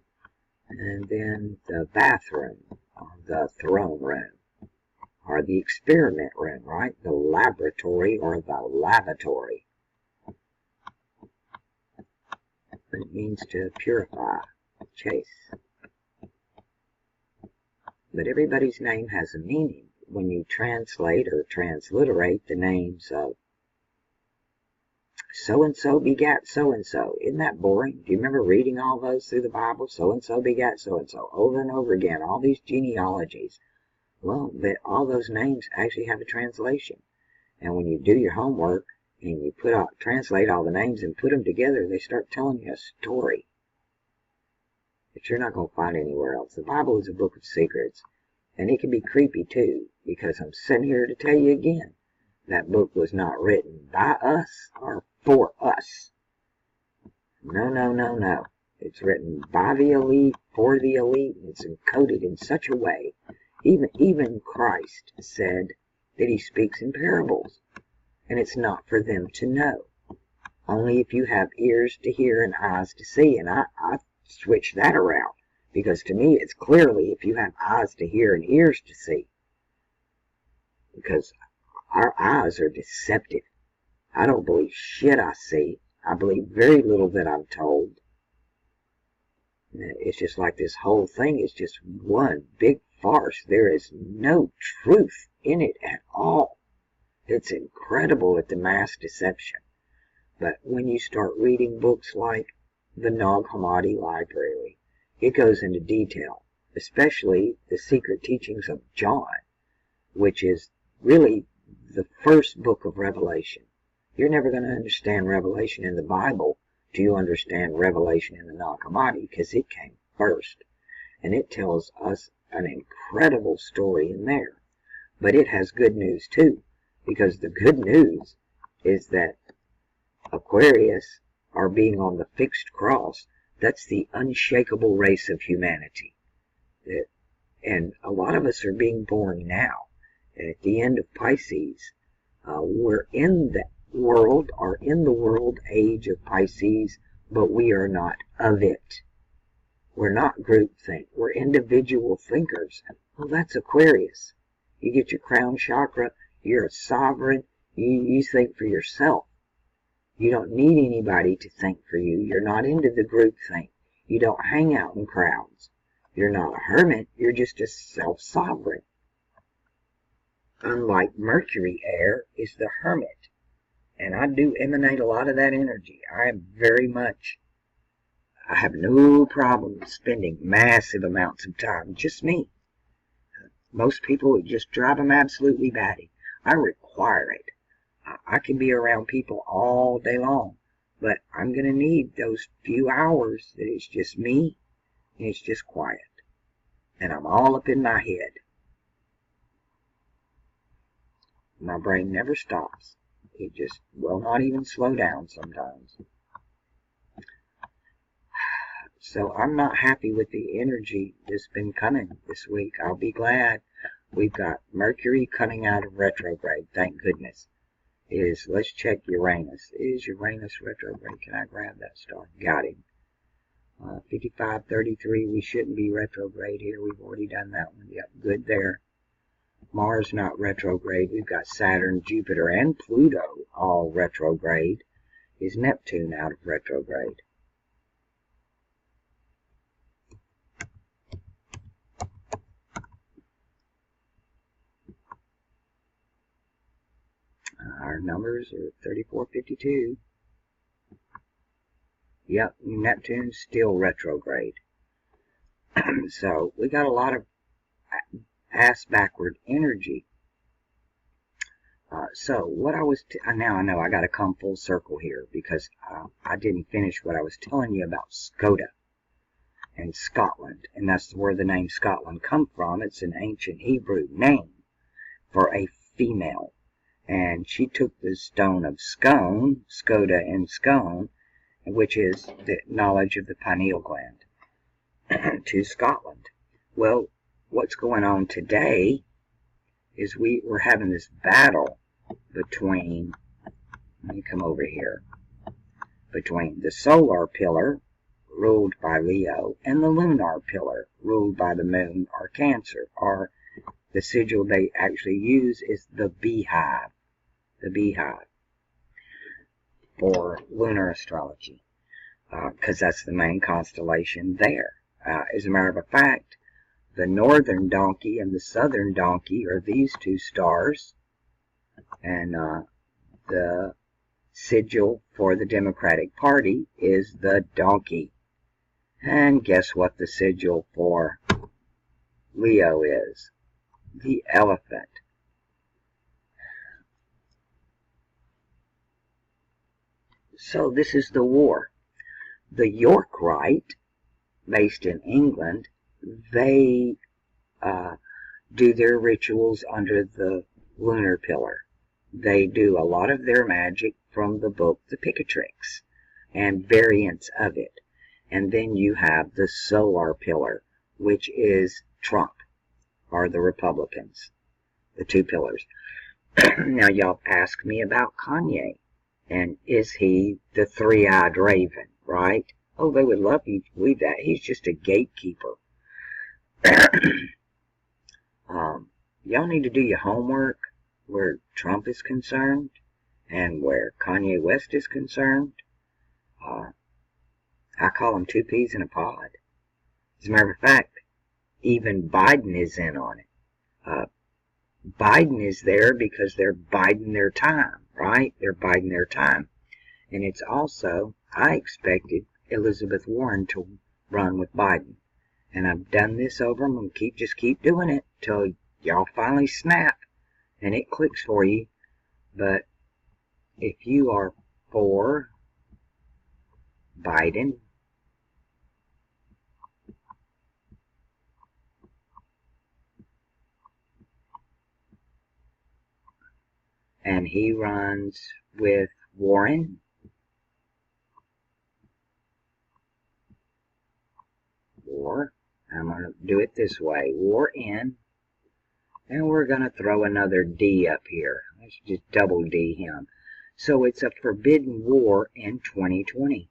and then the bathroom, or the throne room, or the experiment room, right? The laboratory or the lavatory. It means to purify, chaste. But everybody's name has a meaning. When you translate or transliterate the names of so-and-so begat so-and-so. Isn't that boring? Do you remember reading all those through the Bible? So-and-so begat so-and-so, over and over again, all these genealogies. Well, all those names actually have a translation. And when you do your homework and you translate all the names and put them together, they start telling you a story that you're not going to find anywhere else. The Bible is a book of secrets, and it can be creepy too, because I'm sitting here to tell you again, that book was not written by us or for us. No, no, no, no. It's written by the elite, for the elite, and it's encoded in such a way. Even Christ said that he speaks in parables, and it's not for them to know. Only if you have ears to hear and eyes to see, and I switch that around, because to me it's clearly if you have eyes to hear and ears to see, because our eyes are deceptive. I don't believe shit I see. I believe very little that I'm told. It's just like this whole thing is just one big farce. There is no truth in it at all. It's incredible at the mass deception. But when you start reading books like the Alchemy Library, it goes into detail, especially the secret teachings of John, which is really the first book of Revelation. You're never going to understand Revelation in the Bible till you understand Revelation in the Alchemy, because it came first. And it tells us an incredible story in there. But it has good news too, because the good news is that Aquarius are being on the fixed cross. That's the unshakable race of humanity. And a lot of us are being born now. And at the end of Pisces, we're in the world age of Pisces, but we are not of it. We're not groupthink. We're individual thinkers. Well, that's Aquarius. You get your crown chakra, you're a sovereign, you think for yourself. You don't need anybody to think for you. You're not into the groupthink. You don't hang out in crowds. You're not a hermit, you're just a self-sovereign. Unlike Mercury air is the hermit. And I do emanate a lot of that energy. I have no problem spending massive amounts of time. Just me. Most people, it just drive them absolutely batty. I require it. I can be around people all day long, but I'm going to need those few hours that it's just me and it's just quiet. And I'm all up in my head. My brain never stops. It just will not even slow down sometimes. So I'm not happy with the energy that's been coming this week. I'll be glad. We've got Mercury coming out of retrograde, thank goodness. Let's check Uranus. Is Uranus retrograde? Can I grab that star? Got him. 5533, we shouldn't be retrograde here. We've already done that one. Yep, good there. Mars not retrograde. We've got Saturn, Jupiter, and Pluto all retrograde. is Neptune out of retrograde. Our numbers are 3452. Yep, Neptune's still retrograde. So we got a lot of ass backward energy. So what I was, now I know I got to come full circle here because I didn't finish what I was telling you about Skoda and Scotland, and that's where the name Scotland come from. It's an ancient Hebrew name for a female, and she took the stone of scone, Skoda and scone, which is the knowledge of the pineal gland, to Scotland. Well, what's going on today is we're having this battle between, let me come over here, between the solar pillar, ruled by Leo, and the lunar pillar, ruled by the moon, or Cancer, or the sigil they actually use is the beehive for lunar astrology, because that's the main constellation there. As a matter of fact, the northern donkey and the southern donkey are these two stars, and the sigil for the Democratic Party is the donkey. And guess what the sigil for Leo is? The elephant. So this is the war. The York Rite, based in England, they do their rituals under the lunar pillar. They do a lot of their magic from the book The Picatrix and variants of it. And then you have the solar pillar, which is Trump, or the Republicans, the two pillars. Now y'all ask me about Kanye, and is he the three-eyed raven, right? Oh, they would love you to believe that. He's just a gatekeeper. Y'all need to do your homework where Trump is concerned and where Kanye West is concerned. I call them two peas in a pod. As a matter of fact, even Biden is in on it. Biden is there because they're biding their time, right? They're biding their time. And it's also, I expected Elizabeth Warren to run with Biden. And I've done this over. I'm going to just keep doing it till y'all finally snap and it clicks for you. But if you are for Biden, and he runs with Warren, I'm going to do it this way, war in, and we're going to throw another D up here. Let's just double D him. So it's a forbidden war in 2020.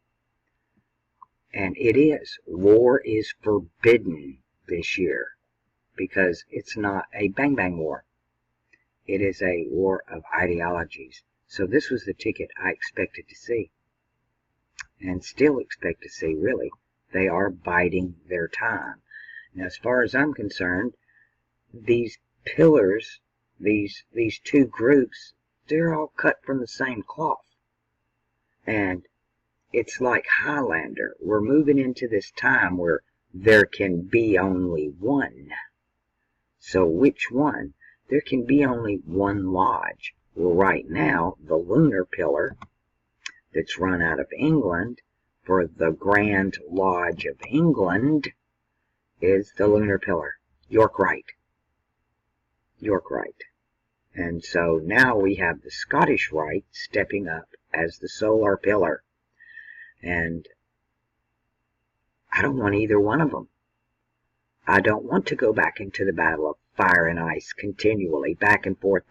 And it is. War is forbidden this year because it's not a bang-bang war. It is a war of ideologies. So this was the ticket I expected to see. And still expect to see, really. They are biding their time. Now, as far as I'm concerned, these pillars, these two groups, they're all cut from the same cloth. And it's like Highlander. We're moving into this time where there can be only one. So which one? There can be only one lodge. Well, right now, the lunar pillar that's run out of England for the Grand Lodge of England is the lunar pillar, York Rite. York Rite. And so now we have the Scottish Rite stepping up as the solar pillar. And I don't want either one of them. I don't want to go back into the battle of fire and ice continually, back and forth,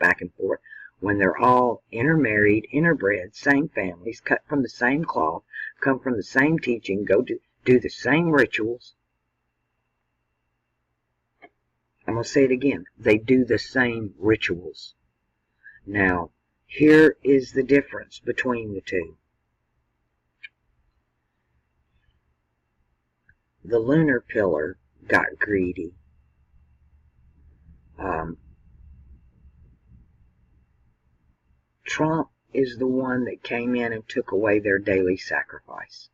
when they're all intermarried, interbred, same families, cut from the same cloth, come from the same teaching, go do the same rituals. I'm going to say it again. They do the same rituals. Now, here is the difference between the two. the lunar pillar got greedy. Trump is the one that came in and took away their daily sacrifice.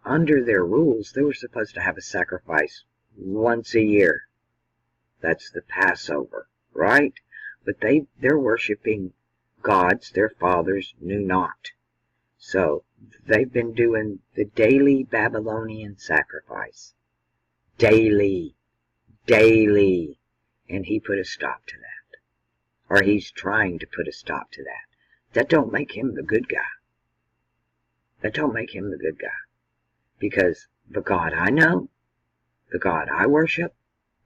Under their rules, they were supposed to have a sacrifice once a year. That's the Passover, right? But they're worshiping gods their fathers knew not. So they've been doing the daily Babylonian sacrifice. Daily. And he put a stop to that. Or he's trying to put a stop to that. That don't make him the good guy. That don't make him the good guy. Because the God I know, the God I worship,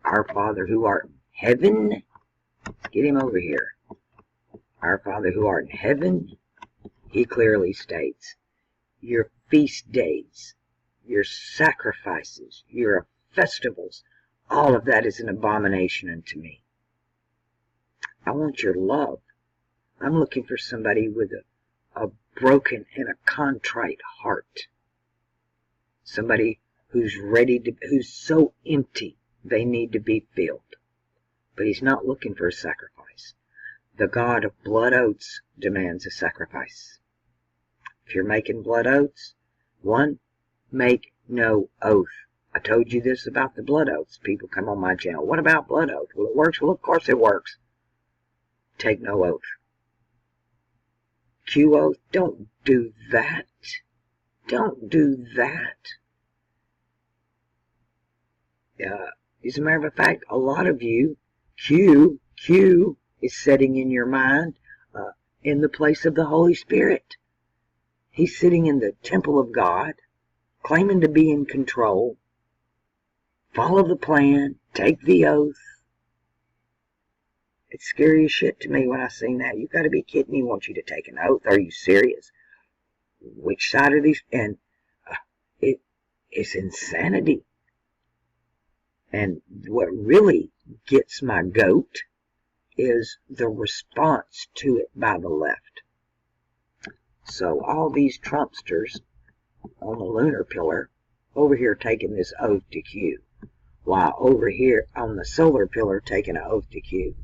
our Father who art in heaven, get him over here. Our Father who art in heaven, he clearly states, your feast days, your sacrifices, your festivals, all of that is an abomination unto me. I want your love. I'm looking for somebody with a broken and a contrite heart. Somebody who's who's so empty they need to be filled. But he's not looking for a sacrifice. The God of blood oaths demands a sacrifice. If you're making blood oaths, one, make no oath. I told you this about the blood oaths. People come on my channel. What about blood oath? Well, it works. Well, of course it works. Take no oath. Q oath, don't do that. Don't do that. As a matter of fact, a lot of you, Q is sitting in your mind in the place of the Holy Spirit. He's sitting in the temple of God, claiming to be in control. Follow the plan. Take the oath. It's scary as shit to me when I seen that. You've got to be kidding me. Want you to take an oath? Are you serious? Which side are these? And it's insanity. And what really gets my goat is the response to it by the left. So all these Trumpsters on the lunar pillar over here taking this oath to Q, while over here on the solar pillar taking an oath to Q.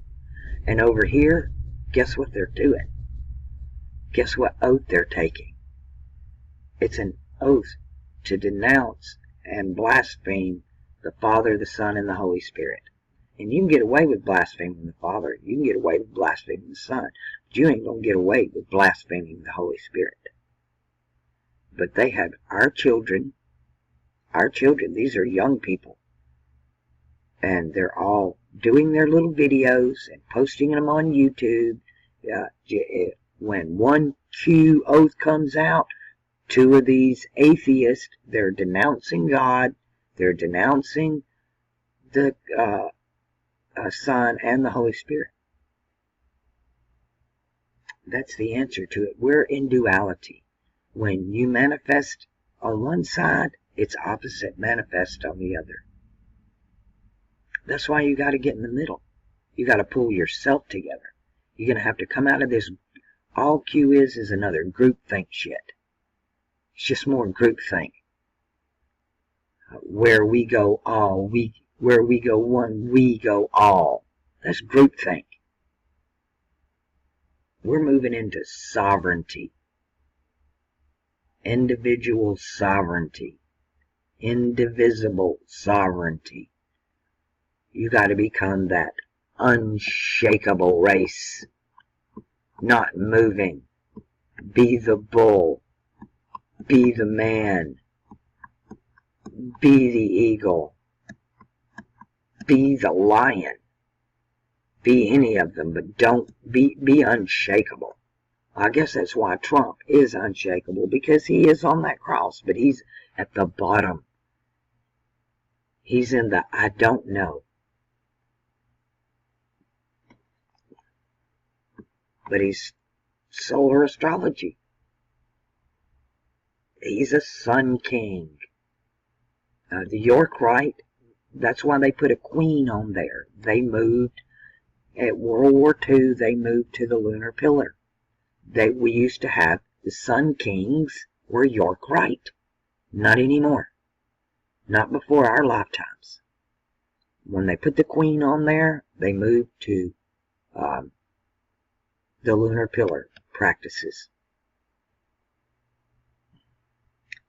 And over here, guess what they're doing? Guess what oath they're taking? It's an oath to denounce and blaspheme the Father, the Son, and the Holy Spirit. And you can get away with blaspheming the Father. You can get away with blaspheming the Son. But you ain't going to get away with blaspheming the Holy Spirit. But they have our children, these are young people. And they're all doing their little videos and posting them on YouTube. When one Q oath comes out, two of these atheists, they're denouncing God, they're denouncing the Son and the Holy Spirit. That's the answer to it. We're in duality. When you manifest on one side, it's opposite manifest on the other. That's why you got to get in the middle. You got to pull yourself together. You're going to have to come out of this. All Q is another groupthink shit. It's just more groupthink. Where we go all, where we go one, we go all. That's groupthink. We're moving into sovereignty. Individual sovereignty. Indivisible sovereignty. You got to become that unshakable race. Not moving. Be the bull. Be the man. Be the eagle. Be the lion. Be any of them, but don't be unshakable. I guess that's why Trump is unshakable, because he is on that cross, but he's at the bottom. He's in the I don't know. But he's solar astrology. He's a sun king. The York Rite, that's why they put a queen on there. They moved, at World War II, they moved to the lunar pillar. We used to have the sun kings were York Rite. Not anymore. Not before our lifetimes. When they put the queen on there, they moved to the lunar pillar practices.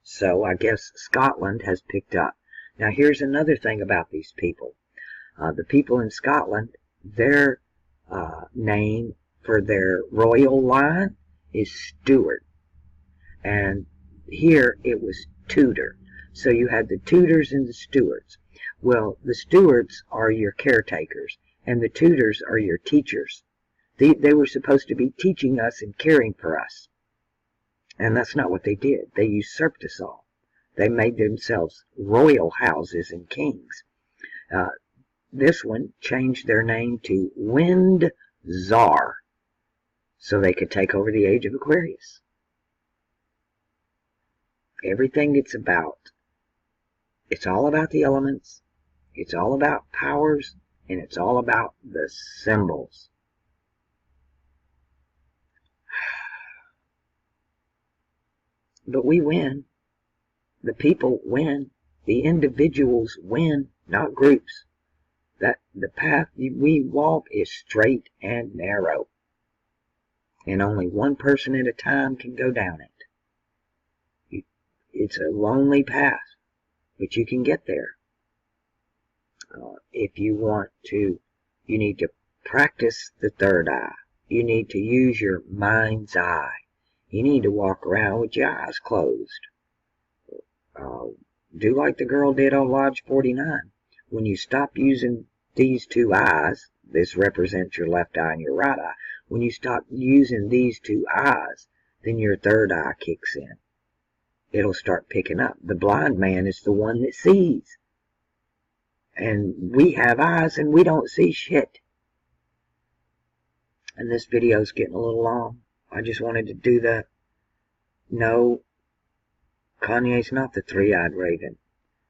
So I guess Scotland has picked up. Now here's another thing about these people. The people in Scotland, their name for their royal line is Stuart. And here it was Tudor. So you had the Tudors and the Stuarts. Well, the Stuarts are your caretakers, and the Tudors are your teachers. They were supposed to be teaching us and caring for us. And that's not what they did. They usurped us all. They made themselves royal houses and kings. This one changed their name to Windsor so they could take over the age of Aquarius. Everything it's all about the elements, it's all about powers, and it's all about the symbols. But we win. The people win. The individuals win, not groups. That the path we walk is straight and narrow. And only one person at a time can go down it. It's a lonely path, but you can get there. If you want to, you need to practice the third eye. You need to use your mind's eye. You need to walk around with your eyes closed. Do like the girl did on Lodge 49. When you stop using these two eyes, this represents your left eye and your right eye. When you stop using these two eyes, then your third eye kicks in. It'll start picking up. The blind man is the one that sees. And we have eyes and we don't see shit. And this video's getting a little long. I just wanted to do that. No, Kanye's not the three-eyed raven.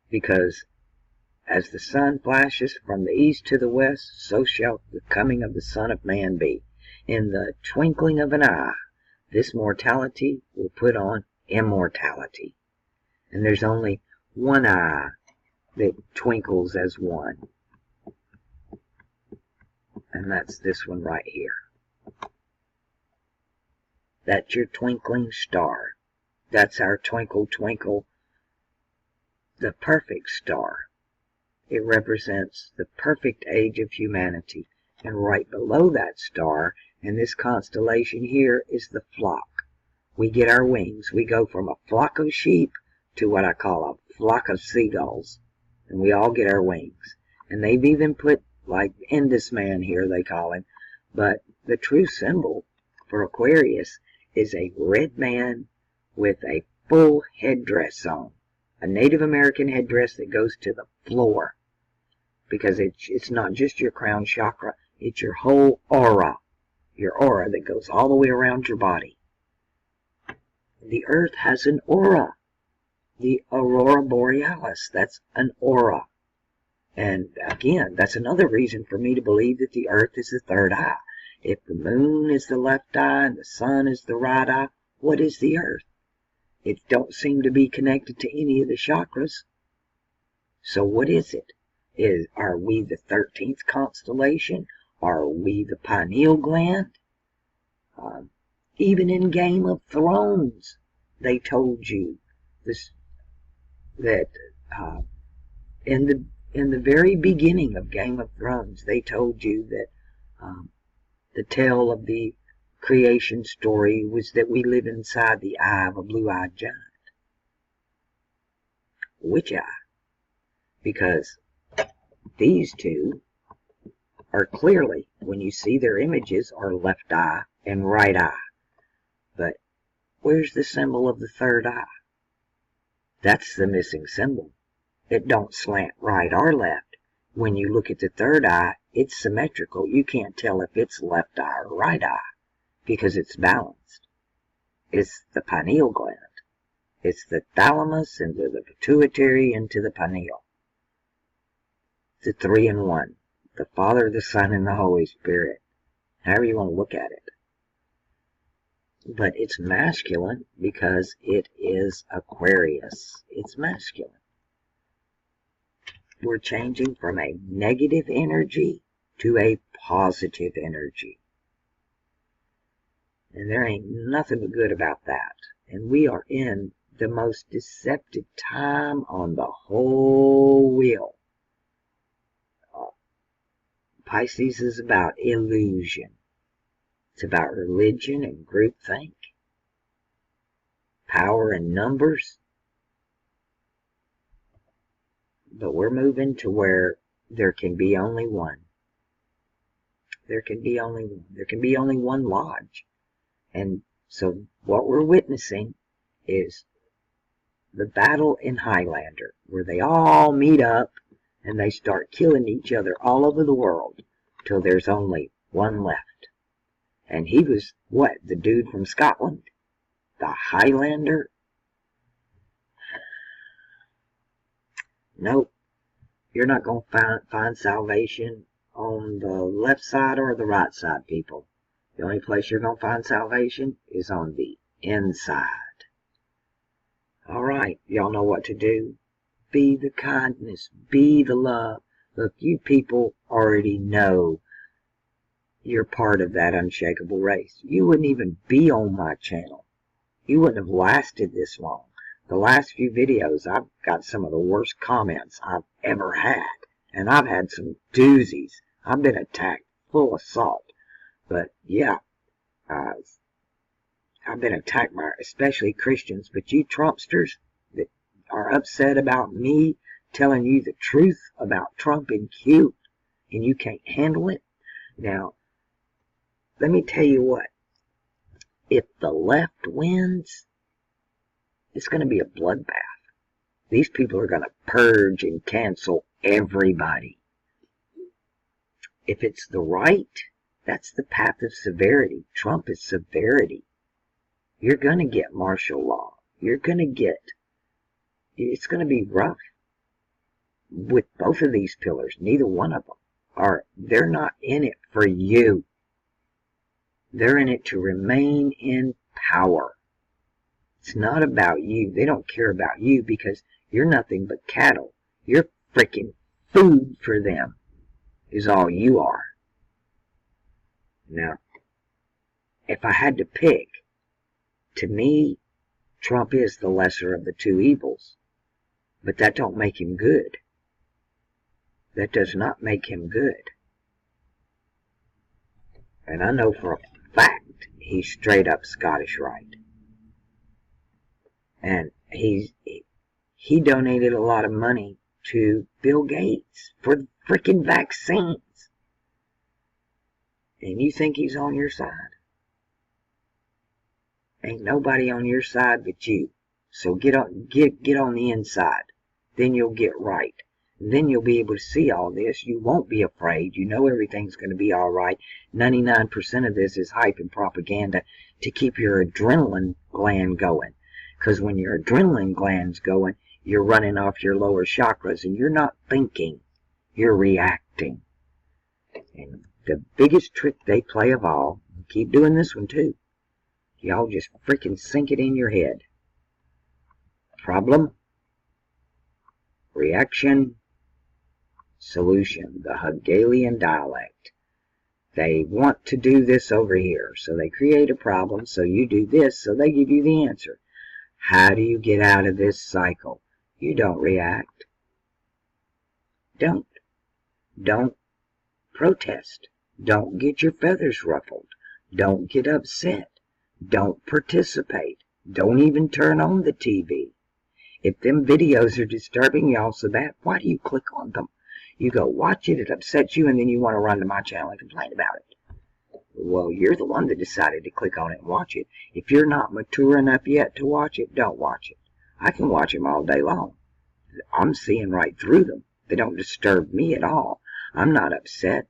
Because as the sun flashes from the east to the west, so shall the coming of the Son of Man be. In the twinkling of an eye, this mortality will put on immortality. And there's only one eye that twinkles as one. And that's this one right here. That's your twinkling star. That's our twinkle twinkle, the perfect star. It represents the perfect age of humanity. And right below that star, in this constellation here, is the flock. We get our wings. We go from a flock of sheep to what I call a flock of seagulls. And we all get our wings. And they've even put, like Indus Man here, they call him. But the true symbol for Aquarius is a red man with a full headdress on. A Native American headdress that goes to the floor. Because it's not just your crown chakra, it's your whole aura. Your aura that goes all the way around your body. The earth has an aura. The aurora borealis, that's an aura. And again, that's another reason for me to believe that the earth is the third eye. If the moon is the left eye and the sun is the right eye, what is the earth? It don't seem to be connected to any of the chakras. So what is it? Are we the 13th constellation? Are we the pineal gland? Even in Game of Thrones, they told you this, that in the very beginning of Game of Thrones, they told you that the tale of the creation story was that we live inside the eye of a blue-eyed giant. Which eye? Because these two are clearly, when you see their images, are left eye and right eye. But where's the symbol of the third eye? That's the missing symbol. It don't slant right or left. When you look at the third eye, it's symmetrical. You can't tell if it's left eye or right eye because it's balanced. It's the pineal gland. It's the thalamus into the pituitary into the pineal. The 3 in 1. The Father, the Son, and the Holy Spirit. However you want to look at it. But it's masculine because it is Aquarius. It's masculine. We're changing from a negative energy to a positive energy. And there ain't nothing but good about that. And we are in the most deceptive time on the whole wheel. Pisces is about illusion. It's about religion and groupthink, power and numbers. But we're moving to where there can be only one. There can be only one lodge. And so what we're witnessing is the battle in Highlander, where they all meet up and they start killing each other all over the world till there's only one left. And he was, what, the dude from Scotland? The Highlander? Nope. You're not going to find salvation on the left side or the right side, people. The only place you're going to find salvation is on the inside. Alright, y'all know what to do. Be the kindness. Be the love. Look, you people already know you're part of that unshakable race. You wouldn't even be on my channel. You wouldn't have lasted this long. The last few videos, I've got some of the worst comments I've ever had. And I've had some doozies. I've been attacked full assault. But yeah, I've been attacked by especially Christians. But you Trumpsters that are upset about me telling you the truth about Trump and Q, and you can't handle it. Now, let me tell you what. If the left wins, it's going to be a bloodbath. These people are going to purge and cancel everybody. If it's the right, that's the path of severity. Trump is severity. You're going to get martial law. You're going to get, it's going to be rough. With both of these pillars, neither one of them they're not in it for you. They're in it to remain in power. It's not about you. They don't care about you because you're nothing but cattle. You're freaking food for them, is all you are. Now, if I had to pick, to me, Trump is the lesser of the two evils. But that don't make him good. That does not make him good. And I know for a fact he's straight up Scottish Rite. And he donated a lot of money to Bill Gates for the freaking vaccines. And you think he's on your side? Ain't nobody on your side but you. So get on the inside. Then you'll get right. Then you'll be able to see all this. You won't be afraid. You know everything's going to be all right. 99% of this is hype and propaganda to keep your adrenaline gland going. Because when your adrenaline gland's going, you're running off your lower chakras and you're not thinking. You're reacting. And the biggest trick they play of all, keep doing this one too. Y'all just freaking sink it in your head. Problem, reaction, solution, the Hegelian dialect. They want to do this over here, so they create a problem, so you do this, so they give you the answer. How do you get out of this cycle? You don't react. Don't protest. Don't get your feathers ruffled. Don't get upset. Don't participate. Don't even turn on the TV. If them videos are disturbing y'all so bad, why do you click on them? You go watch it, it upsets you, and then you want to run to my channel and complain about it. Well, you're the one that decided to click on it and watch it. If you're not mature enough yet to watch it, don't watch it. I can watch them all day long. I'm seeing right through them. They don't disturb me at all. I'm not upset.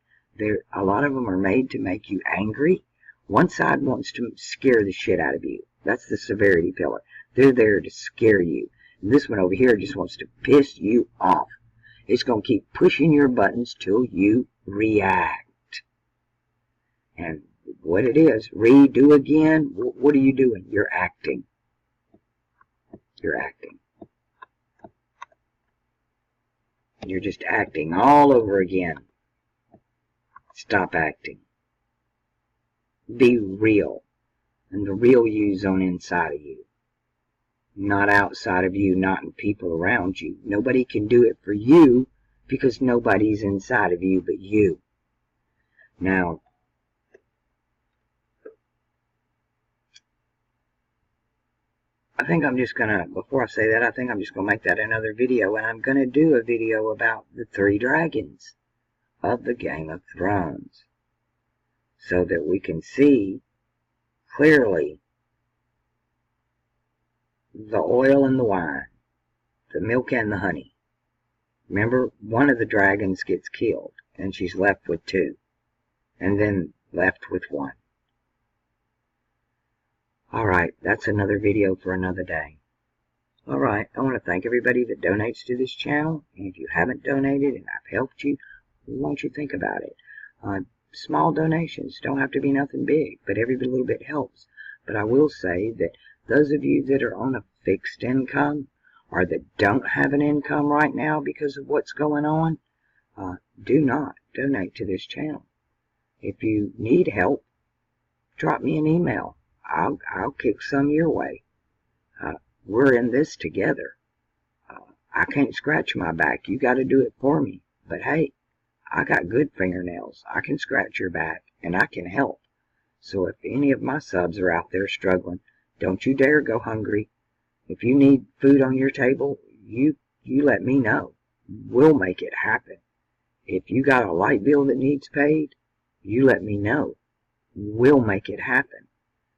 A lot of them are made to make you angry. One side wants to scare the shit out of you. That's the severity pillar. They're there to scare you. And this one over here just wants to piss you off. It's going to keep pushing your buttons till you react. And what it is. Redo again. What are you doing? You're acting. You're acting. You're just acting all over again. Stop acting. Be real. And the real you's on inside of you. Not outside of you, not in people around you. Nobody can do it for you because nobody's inside of you but you. Now, I think I'm just gonna, before I say that, I think I'm just gonna make that another video, and I'm gonna do a video about the 3 dragons of the Game of Thrones, so that we can see clearly the oil and the wine, the milk and the honey. Remember, one of the dragons gets killed, and she's left with 2, and then left with 1. Alright, that's another video for another day. Alright, I want to thank everybody that donates to this channel, and if you haven't donated and I've helped you, won't you think about it? Small donations don't have to be nothing big, but every little bit helps. But I will say that those of you that are on a fixed income, or that don't have an income right now because of what's going on, do not donate to this channel. If you need help, drop me an email. I'll kick some your way. We're in this together. I can't scratch my back. You got to do it for me. But hey, I got good fingernails. I can scratch your back, and I can help. So if any of my subs are out there struggling, don't you dare go hungry. If you need food on your table, you let me know. We'll make it happen. If you got a light bill that needs paid, you let me know. We'll make it happen.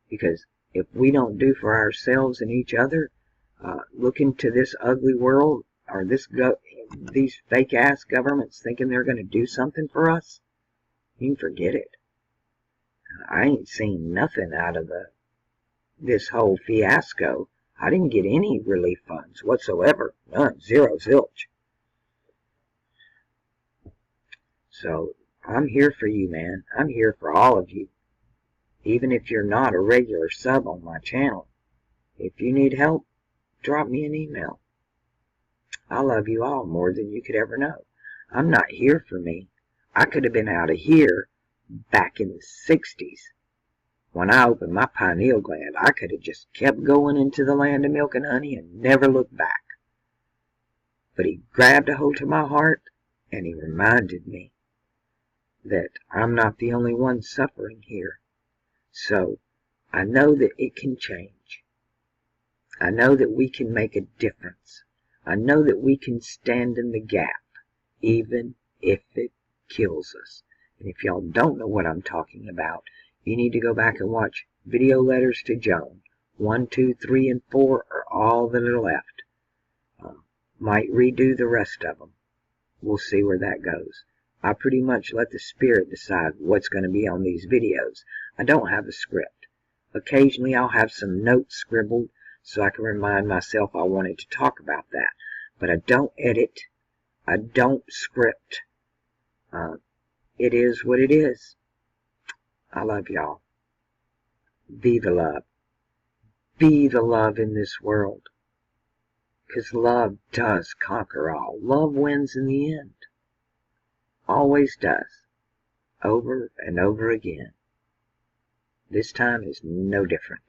Because if we don't do for ourselves and each other, look into this ugly world, or these fake-ass governments thinking they're going to do something for us, you can forget it. I ain't seen nothing out of this whole fiasco. I didn't get any relief funds whatsoever. None. Zero. Zilch. So, I'm here for you, man. I'm here for all of you. Even if you're not a regular sub on my channel. If you need help, drop me an email. I love you all more than you could ever know. I'm not here for me. I could have been out of here back in the 60s. When I opened my pineal gland, I could have just kept going into the land of milk and honey and never looked back. But he grabbed a hold of my heart, and he reminded me that I'm not the only one suffering here. So, I know that it can change. I know that we can make a difference. I know that we can stand in the gap, even if it kills us. And if y'all don't know what I'm talking about, you need to go back and watch Video Letters to Joan. 1, 2, 3, and 4 are all that are left. Might redo the rest of them. We'll see where that goes. I pretty much let the spirit decide what's going to be on these videos. I don't have a script. Occasionally I'll have some notes scribbled so I can remind myself I wanted to talk about that. But I don't edit. I don't script. It is what it is. I love y'all. Be the love. Be the love in this world. Because love does conquer all. Love wins in the end. Always does. Over and over again. This time is no different.